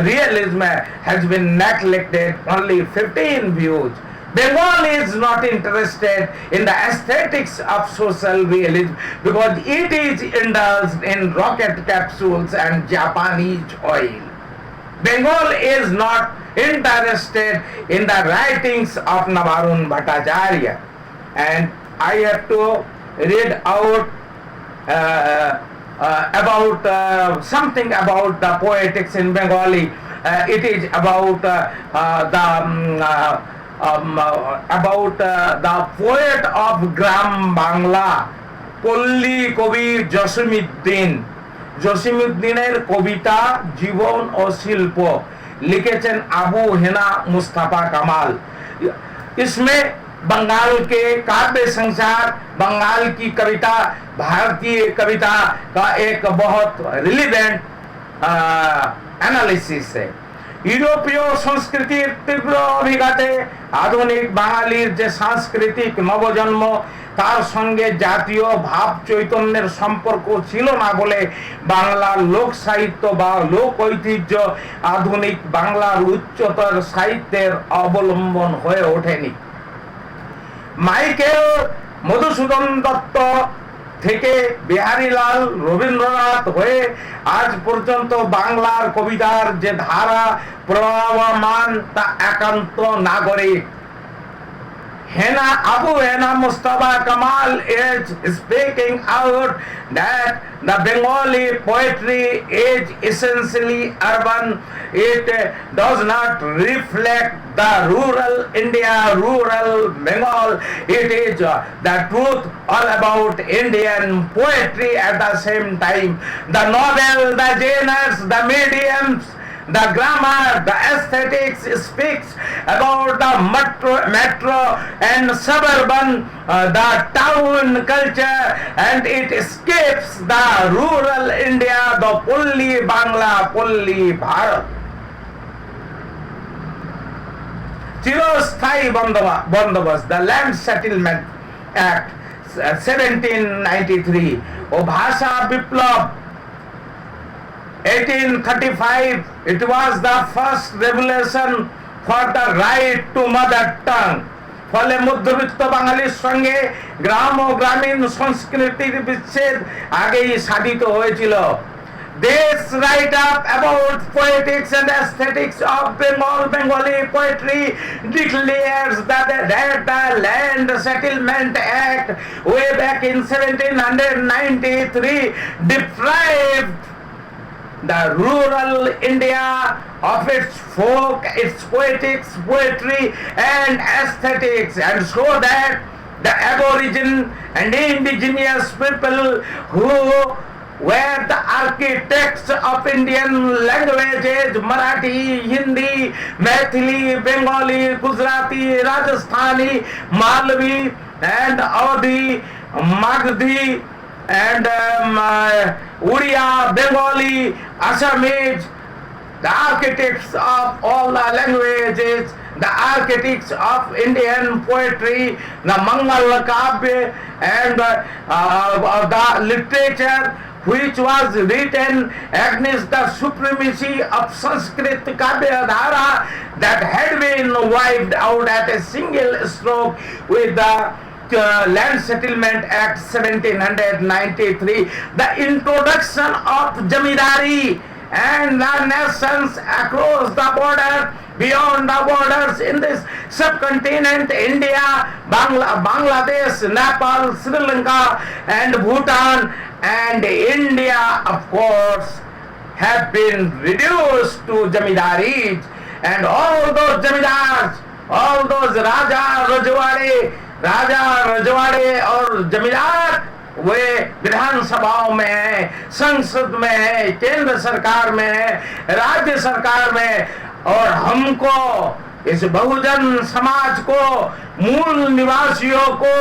realism has been neglected, only 15 views. Bengal is not interested in the aesthetics of social realism because it is indulged in rocket capsules and Japanese oil. Bengal is not interested in the writings of Nabarun Bhattacharya. And I have to read out about something about the poetics in Bengali. It is about the poet of Gram Bangla, Polli Kobi Josimuddin. জসিমউদ্দিনের কবিতা জীবন ও শিল্প लिखेছেন আবু হেনা मुस्तफा कमाल। इसमें बंगाल के काव्य संसार, बंगाल की कविता, भारतीय कविता का एक बहुत रिलेवेंट एनालिसिस है। ইউরোপীয় সংস্কৃতির তীব্র অভিঘাতে আধুনিক বাঙালির যে সাংস্কৃতিক নবজন্ম তার সঙ্গে জাতীয় ভাব চৈতন্যের সম্পর্ক ছিল না বলে বাংলার লোক সাহিত্য বা লোক ঐতিহ্য আধুনিক বাংলার উচ্চতর সাহিত্যের অবলম্বন হয়ে ওঠেনি। মাইকেল মধুসূদন দত্ত থেকে বিহারীলাল রবীন্দ্রনাথ হয়ে আজ পর্যন্ত বাংলার কবিতার যে ধারা প্রবাহমান তা একান্ত নাগরিক। Hena Abu Hena Mustafa Kamal is speaking out that the Bengali poetry is essentially urban. It does not reflect the rural India, rural Bengal. It is the truth all about Indian poetry at the same time. The novel, the genres, the mediums, the grammar, the aesthetics speaks about the metro and suburban, the town culture, and it escapes the rural India, the Polli Bangla, Polli Bharat. চিরস্থায়ী বন্দোবস্ত, the Land Settlement Act 1793 ও ভাষা বিপ্লব 1835, it was the first revolution for the right to mother tongue. ফলে মধ্যবিত্ত বাঙালির সঙ্গে গ্রাম ও গ্রামীণ সংস্কৃতির বিচ্ছেদ আগেই সাধিত হয়েছিল। This write-up about poetics and aesthetics of Bengali poetry declares that the Land Settlement Act way back in 1793 deprived the rural India of its folk, its poetics, poetry and aesthetics, and so that the aborigine and indigenous people who were the architects of Indian languages, Marathi, Hindi, Maithili, Bengali, Gujarati, Rajasthani, Malvi and Awadhi, Magadhi and Uriya, Bengali, Assamese, the architects of all the languages, the architects of Indian poetry, the Mangal Kavya and the literature which was written against the supremacy of Sanskrit Kavya Dhara that had been wiped out at a single stroke with the Land Settlement Act 1793, the introduction of Jamidari and the nations across the border, beyond the borders in this subcontinent, India, Bangladesh, Nepal, Sri Lanka and Bhutan and India, of course, have been reduced to Jamidaris, and all those Jamidars, all those Raja रजवाड़े और जमींदार वे विधानसभाओं में है, संसद में है, केंद्र सरकार में है, राज्य सरकार में, और हमको इस बहुजन समाज को, मूल निवासियों को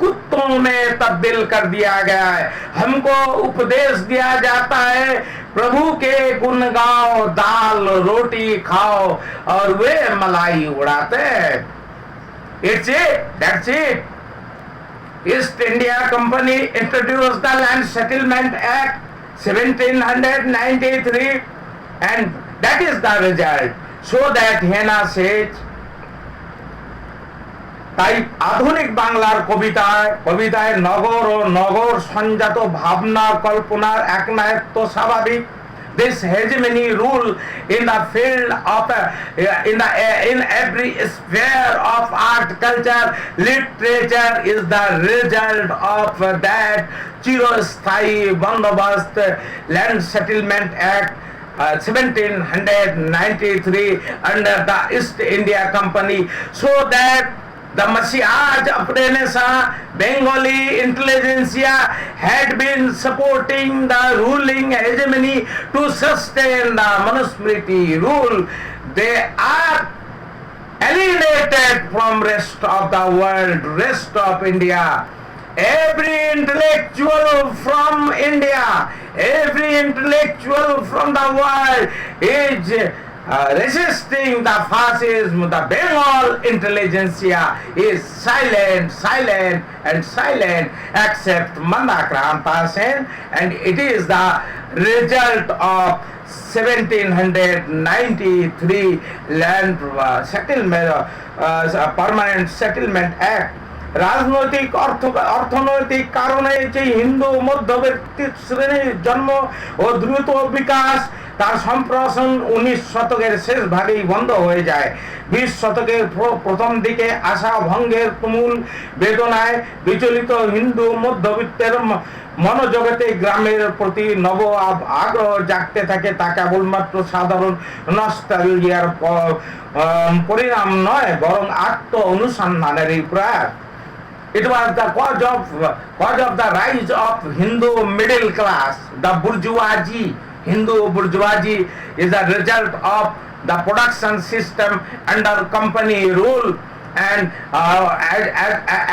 कुत्तों में तब्दील कर दिया गया है। हमको उपदेश दिया जाता है प्रभु के गुण गाओ, दाल रोटी खाओ, और वे मलाई उड़ाते हैं। It's it, that's it. East India Company introduced the Land Settlement Act 1793, and that is the result. So that Hena says, তাই আধুনিক বাংলার কবিতায় নগর ও নগর সংজাত ভাবনা কল্পনার একনায়ত্ব স্বাভাবিক। This hegemony rule in the field of in every sphere of art, culture, literature is the result of that চিরস্থায়ী বন্দোবস্ত Land Settlement Act 1793 under the East India Company, so that the Messiah of Renaissance Bengali intelligentsia had been supporting the ruling hegemony to sustain the Manusmriti rule. They are alienated from rest of the world, rest of India. Every intellectual from India, every intellectual from the world is resisting the fascism. The Bengal intelligentsia is silent and silent except Mandakranta Sen, and it is the result of 1793 Land Settlement Permanent Settlement Act. রাজনৈতিক অর্থনৈতিক কারণে যে হিন্দু মধ্যবিত্ত শ্রেণীর জন্ম ও দ্রুত বিকাশ, তার সম্প্রসারণ 19 শতকের শেষ ভাগেই বন্ধ হয়ে যায়। 20 শতকের প্রথম দিকে আশা ভঙ্গের তুমুল বেদনায় বিচলিত হিন্দু মধ্যবিত্তের মনোজগতে গ্রামের প্রতি নব আগ্রহ জাগতে থাকে। তা কেবলমাত্র সাধারণ নস্টালজিয়ার পরিণাম নয়, বরং আত্ম অনুসন্ধানেরই প্রয়াস। It was the cause of the rise of Hindu middle class, the bourgeoisie. Hindu bourgeoisie is a result of the production system under company rule, and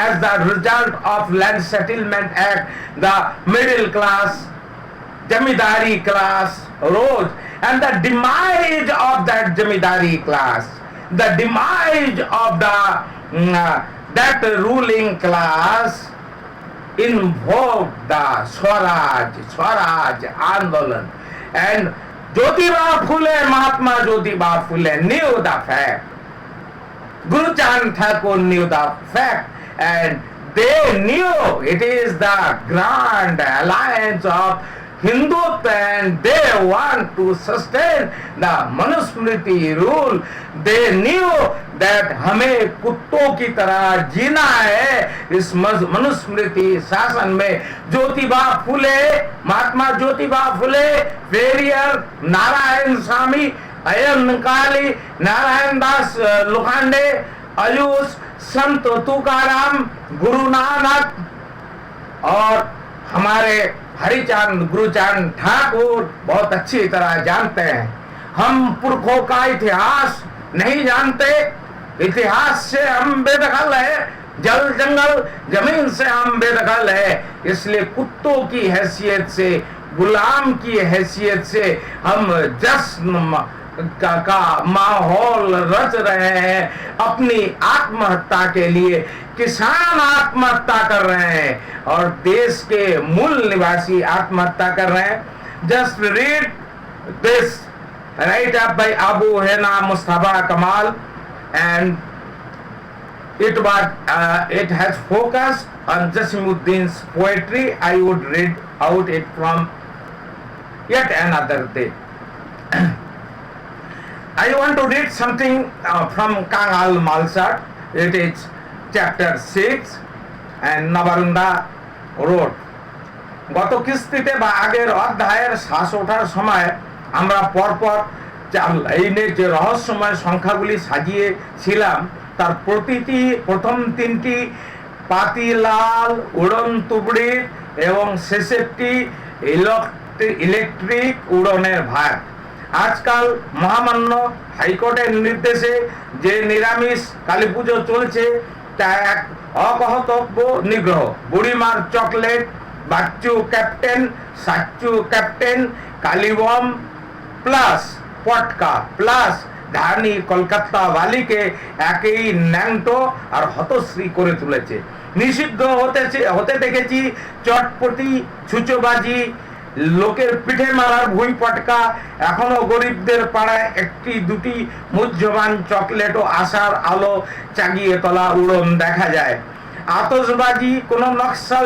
as the result of Land Settlement Act, the middle class, Jamidari class rose, and the demise of that Jamidari class, the demise of the that ruling class invoked the Swaraj Andolan, and Jyotiba Phule, Mahatma Jyotiba Phule knew the fact. Guru Chan Thakur knew the fact, and they knew it is the grand alliance of Hindutva, and they want to sustain the Manusmriti rule. They knew that हमें कुत्तों की तरह जीना है इस मनुस्मृति शासन में। ज्योतिबा फुले, महात्मा ज्योतिबा फुले, पेरियर, नारायण स्वामी, अय्यंकाली, नारायण दास लोखंडे, आयुष, संत तुकाराम, गुरु नानक और हमारे हरिचंद गुरुचंद ठाकुर बहुत अच्छी तरह जानते हैं। हम पुरखों का इतिहास नहीं जानते, इतिहास से हम बेदखल है, जल जंगल जमीन से हम बेदखल है। इसलिए कुत्तों की हैसियत से, गुलाम की हैसियत से हम जश्न का माहौल रच रहे हैं। अपनी आत्महत्या के लिए किसान आत्महत्या कर रहे हैं और देश के मूल निवासी आत्महत्या कर रहे हैं। Just read this write up by Abu Hena Mustafa Kamal, and it has focused on Jasimuddin's poetry. I would read out it from yet another day. I want to read something from Kangal Malsat. It is chapter 6 and Nabarunda Road. গত কিস্তিতে বা আগের অধ্যায়ের শ্বাস ওঠার সময় আমরা পরপর 4 লাইনে যে রহস্যময় সংখ্যাগুলি সাজিয়েছিলাম তার প্রতিটি প্রথম 3টি পাতিলাল উড়ন তুবড়ি এবং শেষেরটি ইলেকট্রিক উড়নের ভাগ। আজকাল মহামান্য হাইকোর্টের নির্দেশে যে নিরামিষ কালী পুজো চলছে তা এক অকহতব্য নিগ্রহ। বুড়িমার chocolate, Bachchu captain, Sachchu captain, কালীবম প্লাস পটকা প্লাস ধানি কলকাতা বালিকে একই ন্যাংটো আর হতশ্রী করে তুলেছে। নিষিদ্ধ হতে দেখেছি চটপটি, ছুঁচোবাজি, লোকের পিঠে মারার ভুঁই পটকা। এখনো গরিবদের পাড়ায় একটি দুটি মুহ্যমান চকলেটও আশার আলো চাগিয়ে তোলা উড়ন দেখা যায়। আতশবাজি কোনো নকশাল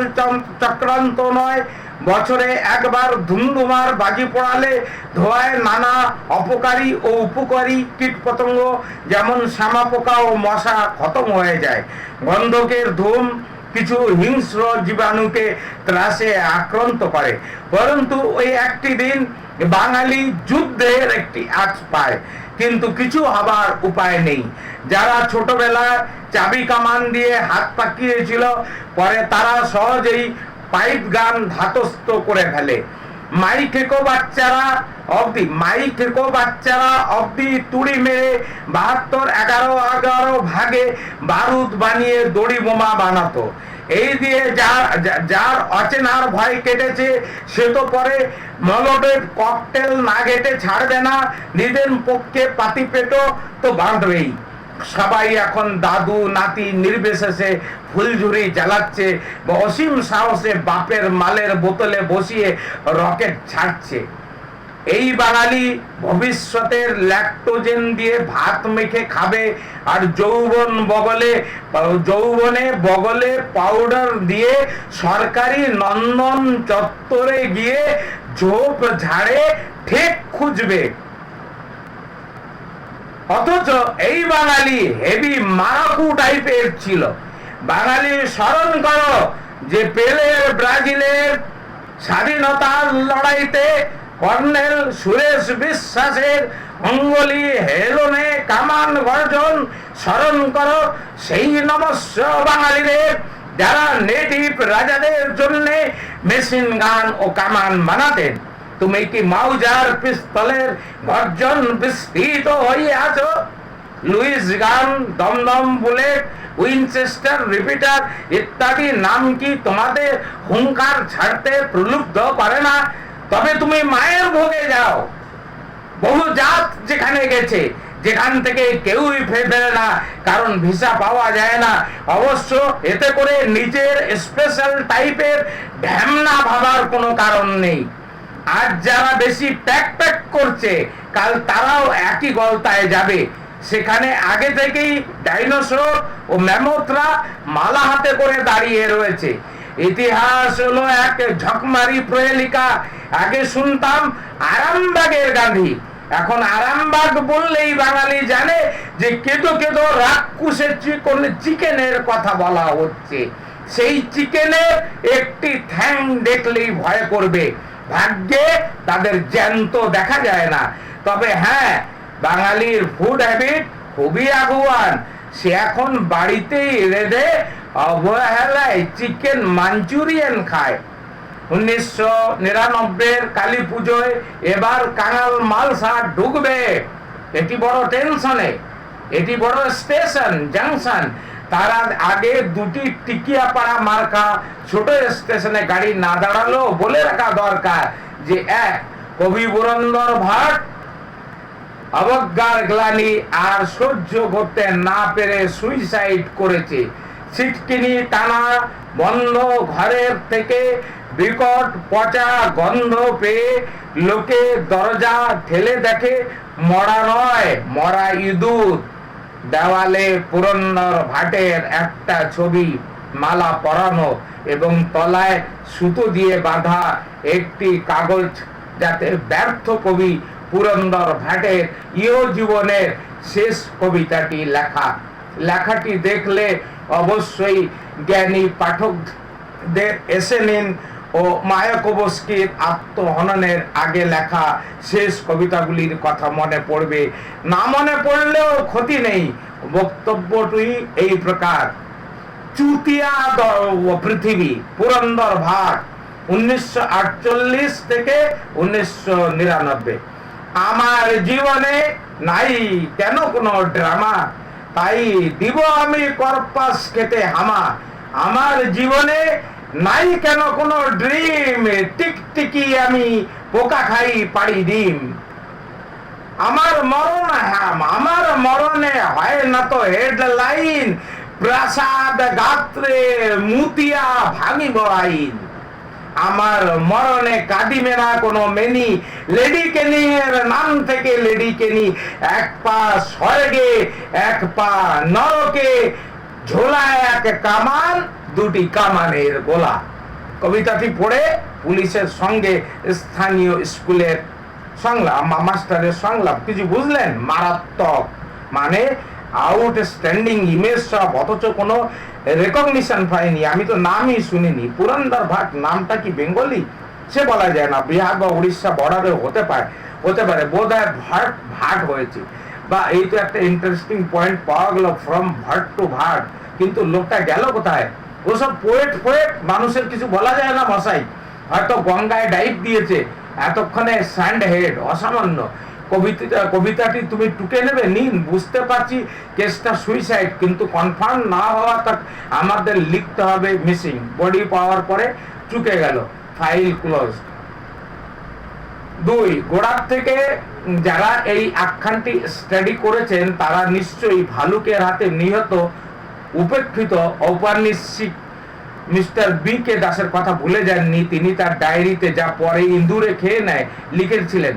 চক্রান্ত নয়। বছরে একবার ধুমধুমার বাজি পড়ালে ধোঁয়ায় নানা অপকারী ও উপকারী কীটপতঙ্গ যেমন শ্যামাপোকা ও মশা খতম হয়ে যায়। গন্ধকের ধূম কিছু হিংস্র জীবাণুকে ত্রাসে আক্রান্ত করে। পরন্তু ওই একটি দিন বাঙালি যুদ্ধের একটি আঁচ পায়, কিন্তু কিছু হবার উপায় নেই। যারা ছোটবেলায় চাবি কামান দিয়ে হাত পাকিয়েছিল, পরে তারা সহজেই পাইপ গান ধাতস্থ করে ফেলে। মাইকেকো বাচ্চারা অব্দি তুড়ি মেরে 72-11 ভাগে বারুদ বানিয়ে দড়ি বোমা বানাতো। এই দিয়ে যার অচেনার ভয় কেটেছে সে তো পরে মলোটেভ ককটেল না ঘেটে ছাড়বে না। নিজের পক্ষে পাতি পেটো তো বাঁধবেই। সবাই এখন দাদু নাতি নির্বিশেষে ফুলঝুরি জ্বালাচ্ছে বা অসীম সাহসে বাপের মালের বোতলে বসিয়ে রকেট ছাড়ছে। এই বাঙালি ভবিষ্যতের ল্যাকটোজেন দিয়ে ভাত মেখে খাবে, আর যৌবনে বগলে পাউডার দিয়ে সরকারি নন্দন চত্বরে গিয়ে ঝোপ ঝাড়ে ঠেক খুঁজবে। অথচ এই বাঙালি হেভি মারাকু টাইপের ছিল। বাঙালি স্মরণ করো যে পেলের ব্রাজিলের স্বাধীনতার লড়াইতে কর্নেল সুরেশ বিশ্বাসের অঙ্গলি হেলনে কামান গর্জন। স্মরণ করো সেই নমস্য বাঙালিদের যারা নেটিভ রাজাদের জন্য মেশিন গান ও কামান বানাতেন। তুমি কি মাউজার পিস্তলের গর্জন বিস্তৃত হয়ে আছো? লুইস গান, দমদম বুলেট, উইনচেস্টার রিপিটার ইত্যাদি নাম কি তোমাদের হুঙ্কার ছাড়তে প্রলুব্ধ করে না? তবে তুমি মায়ের ভোগে যাও। বহু জাত যেখানে গেছে, যেখান থেকে কেউই ফেরে না, কারণ ভিসা পাওয়া যায় না। অবশ্য এতে করে নিজের স্পেশাল টাইপের ঢ্যামনা ভাবার কোনো কারণ নেই। আজ যারা বেশি প্যাক করছে, কাল তারাও একই গলতায় যাবে। সেখানে আগে থেকেই ডাইনোসর ও ম্যামথরা মালা হাতে করে দাঁড়িয়ে রয়েছে। ইতিহাস হলো এক ঝকমারি প্রহেলিকা। আগে শুনতাম আরামবাগের গান্ধী, এখন আরামবাগ বললেই বাঙালি জানে যে কেদো কেদো রাক্ষসের চিকেনের কথা বলা হচ্ছে। সেই চিকেনের একটি ঠ্যাং দেখলেই ভয় করবে। ভাগ্যে তাদের জ্যান্ত দেখা যায় না। তবে হ্যাঁ, বাঙালির ফুড হ্যাবিট খুবই আগুয়ান। সে এখন বাড়িতেই রেঁধে অবহেলায় চিকেন মাঞ্চুরিয়ান খায়। 1999 কালী পুজোয় এবার কাঙাল মালসা ঢুকবে। এটি বড় টেনশনে, এটি বড় স্টেশন জাংশন। তার আগে দুটি টিকিয়াপাড়া মার্কা ছোট স্টেশনে গাড়ি না দাঁড়ালেও বলে রাখা দরকার যে এক, কবি পুরন্দর ভাট অবজ্ঞার গ্লানি আর সহ্য করতে না পেরে সুইসাইড করেছে। ছিটকিনি টানা বন্ধ ঘরের থেকে বিকট পচা গন্ধ পেয়ে লোকে দরজা ঠেলে দেখে মরা নয়, মরা ইঁদুর। দেওয়ালে পুরন্দর ভাটের একটা ছবি মালা পরানো এবং তলায় সুতো দিয়ে বাঁধা একটি কাগজ, যাতে ব্যর্থ কবি পুরন্দর ভাটের ইহ জীবনের শেষ কবিতাটি লেখা। লেখাটি দেখলে অবশ্যই জ্ঞানী পাঠকদের এসেনিন ও মায়াকোভস্কির আত্মহননের আগে লেখা শেষ কবিতাগুলির কথা মনে পড়বে। না মনে পড়লেও ক্ষতি নেই। বক্তব্যটি এই প্রকার: চুতিয়া পৃথিবী, পুরন্দর ভাট, 1948 থেকে 1999। আমার জীবনে নাই কেন কোনো ড্রামা, তাই দিব আমি কর্পাস খেতে হামা। আমার জীবনে নাই কেন কোনো ড্রিম, টিকটিকি আমি পোকা খাই পাড়ি ডিম। আমার মরণ হাম, আমার মরণে হয় না তো হেডলাইন, প্রাসাদ গাত্রে মুতিয়া ভাঙিব আইন, আমার মরণে কাঁদিবে না কোনো মেনি, লেডি কেনির নাম থেকে লেডি কেনি, এক পা স্বর্গে এক পা নরকে, ঝোলায় এক কামান দুটি কামানের গোলা। কবিতাটি পড়ে পুলিশের সঙ্গে স্থানীয় স্কুলের সংলাপ, মাস্টারের সংলাপ, কিছু বুঝলেন? মারাত্মক, মানে আউটস্ট্যান্ডিং ইমেজ সব, অথচ কোনো রেকগনিশন পাইনি। আমি তো নামই শুনিনি। পুরন্দর ভাট নামটা কি বেঙ্গলি? সে বলা যায় না, বিহার বা উড়িষ্যা বর্ডারে হতে পারে বোধ হয় ভাট ভাট হয়েছে। বা এই তো একটা ইন্টারেস্টিং পয়েন্ট পাওয়া গেল, ফ্রম ভাট টু ভাট, কিন্তু লোকটা গেল কোথায়? ওসব পোয়েট মানুষের কিছু বলা যায় না মশাই, হয়তো গঙ্গায় ডাইভ দিয়েছে, এতক্ষণে স্যান্ড হেড, অসামান্য। কবিতাটি তুমি টুকে নেবে, নিন, বুঝতে পারছি কেসটা সুইসাইড, কিন্তু কনফার্ম না হওয়া তক আমাদের লিখতে হবে মিসিং। বডি পাওয়ার পরে চুকে গেল, ফাইল ক্লোজ। 2, গোড়ার থেকে যারা এই আখ্যানটি স্টাডি করেছেন তারা নিশ্চয়ই ভালুকের হাতে নিহত উপেক্ষিত ঔপন্যাসিক মিস্টার বি কে দাসের কথা ভুলে যাননি। তিনি তার ডায়েরিতে, যা পরে ইন্দুরে খেয়ে নেয়, লিখেছিলেন,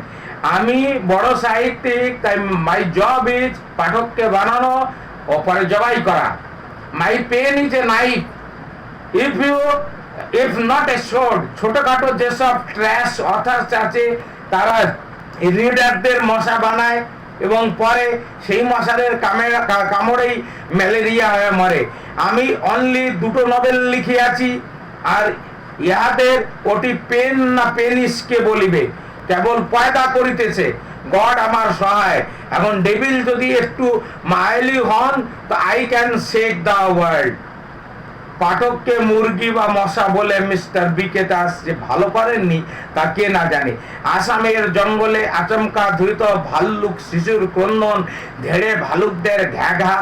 আমি বড় সাহিত্যিক, তাই মাই জব ইজ পাঠককে বানানো ও পরে জবাই করা। My pen is a knife, if not a sword. ছোটখাটো যেসব ট্র্যাশ অথার্স আছে তারা রিডারদের মশা বানায় এবং পরে সেই মশাদের কামড়েই ম্যালেরিয়া হয়ে মরে। আমি অনলি 2টো নভেল লিখিয়াছি, আর ইহাদের ওটি পেন না পেনিসকে বলিবে, কেবল পয়দা করিতেছে। গড আমার সহায়। এখন ডেভিল যদি একটু মাইলি হন তো I can shake the world. পাঠককে মুরগি বা মশা বলে মিস্টার বি কে দাস যে ভালো করেননি তা কে না জানে। আসামের জঙ্গলে আচমকা ধৃত ভাল্লুক শিশুর ক্রন্দন, ধেড়ে ভালুকদের ঘ্যাঘা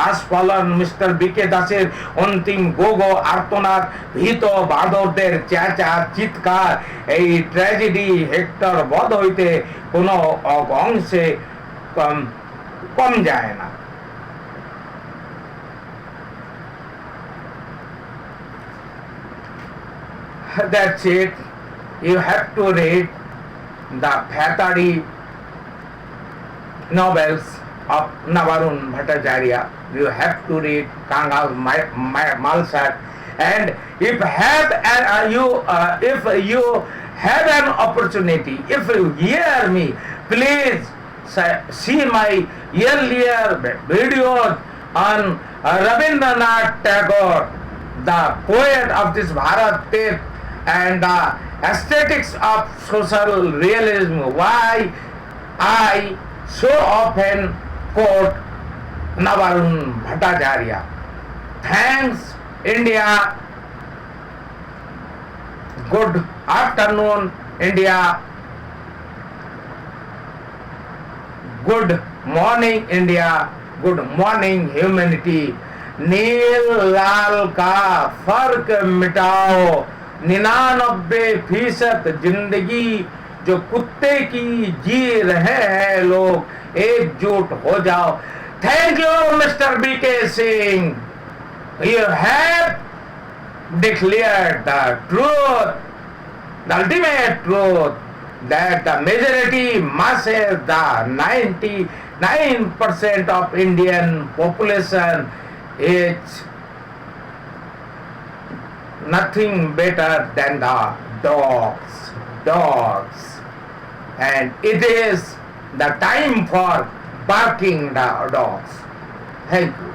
আস্ফালন, মিস্টার বি কে দাসের অন্তিম গোগো আর্তনাদ, ভীত বাঁদরদের চেঁচা চিৎকার, এই ট্র্যাজেডি হেক্টর বধ হইতে কোনো অংশে কম যায় না। That's it. You have to read the Bhattari novels of Navarun Bhattacharya. You have to read Kangal Malsar, and if you have an opportunity, if you hear me, please see my earlier videos on Rabindranath Tagore, the poet of this Bharat Tirth, and the aesthetics of social realism. Why I so often quote Navarun Bhattacharya. Thanks, India. Good afternoon, India. Good morning, India. Good morning, humanity. नील लाल का फर्क मिटाओ, 99% जिंदगी जो कुत्ते की जी रहे हैं लोग, एकजुट हो जाओ। थैंक यू मिस्टर बी के Singh, you have declared the truth, the ultimate truth, that the majority masses, the 99% of Indian population is nothing better than the dogs, and it is the time for barking the dogs. Thank you.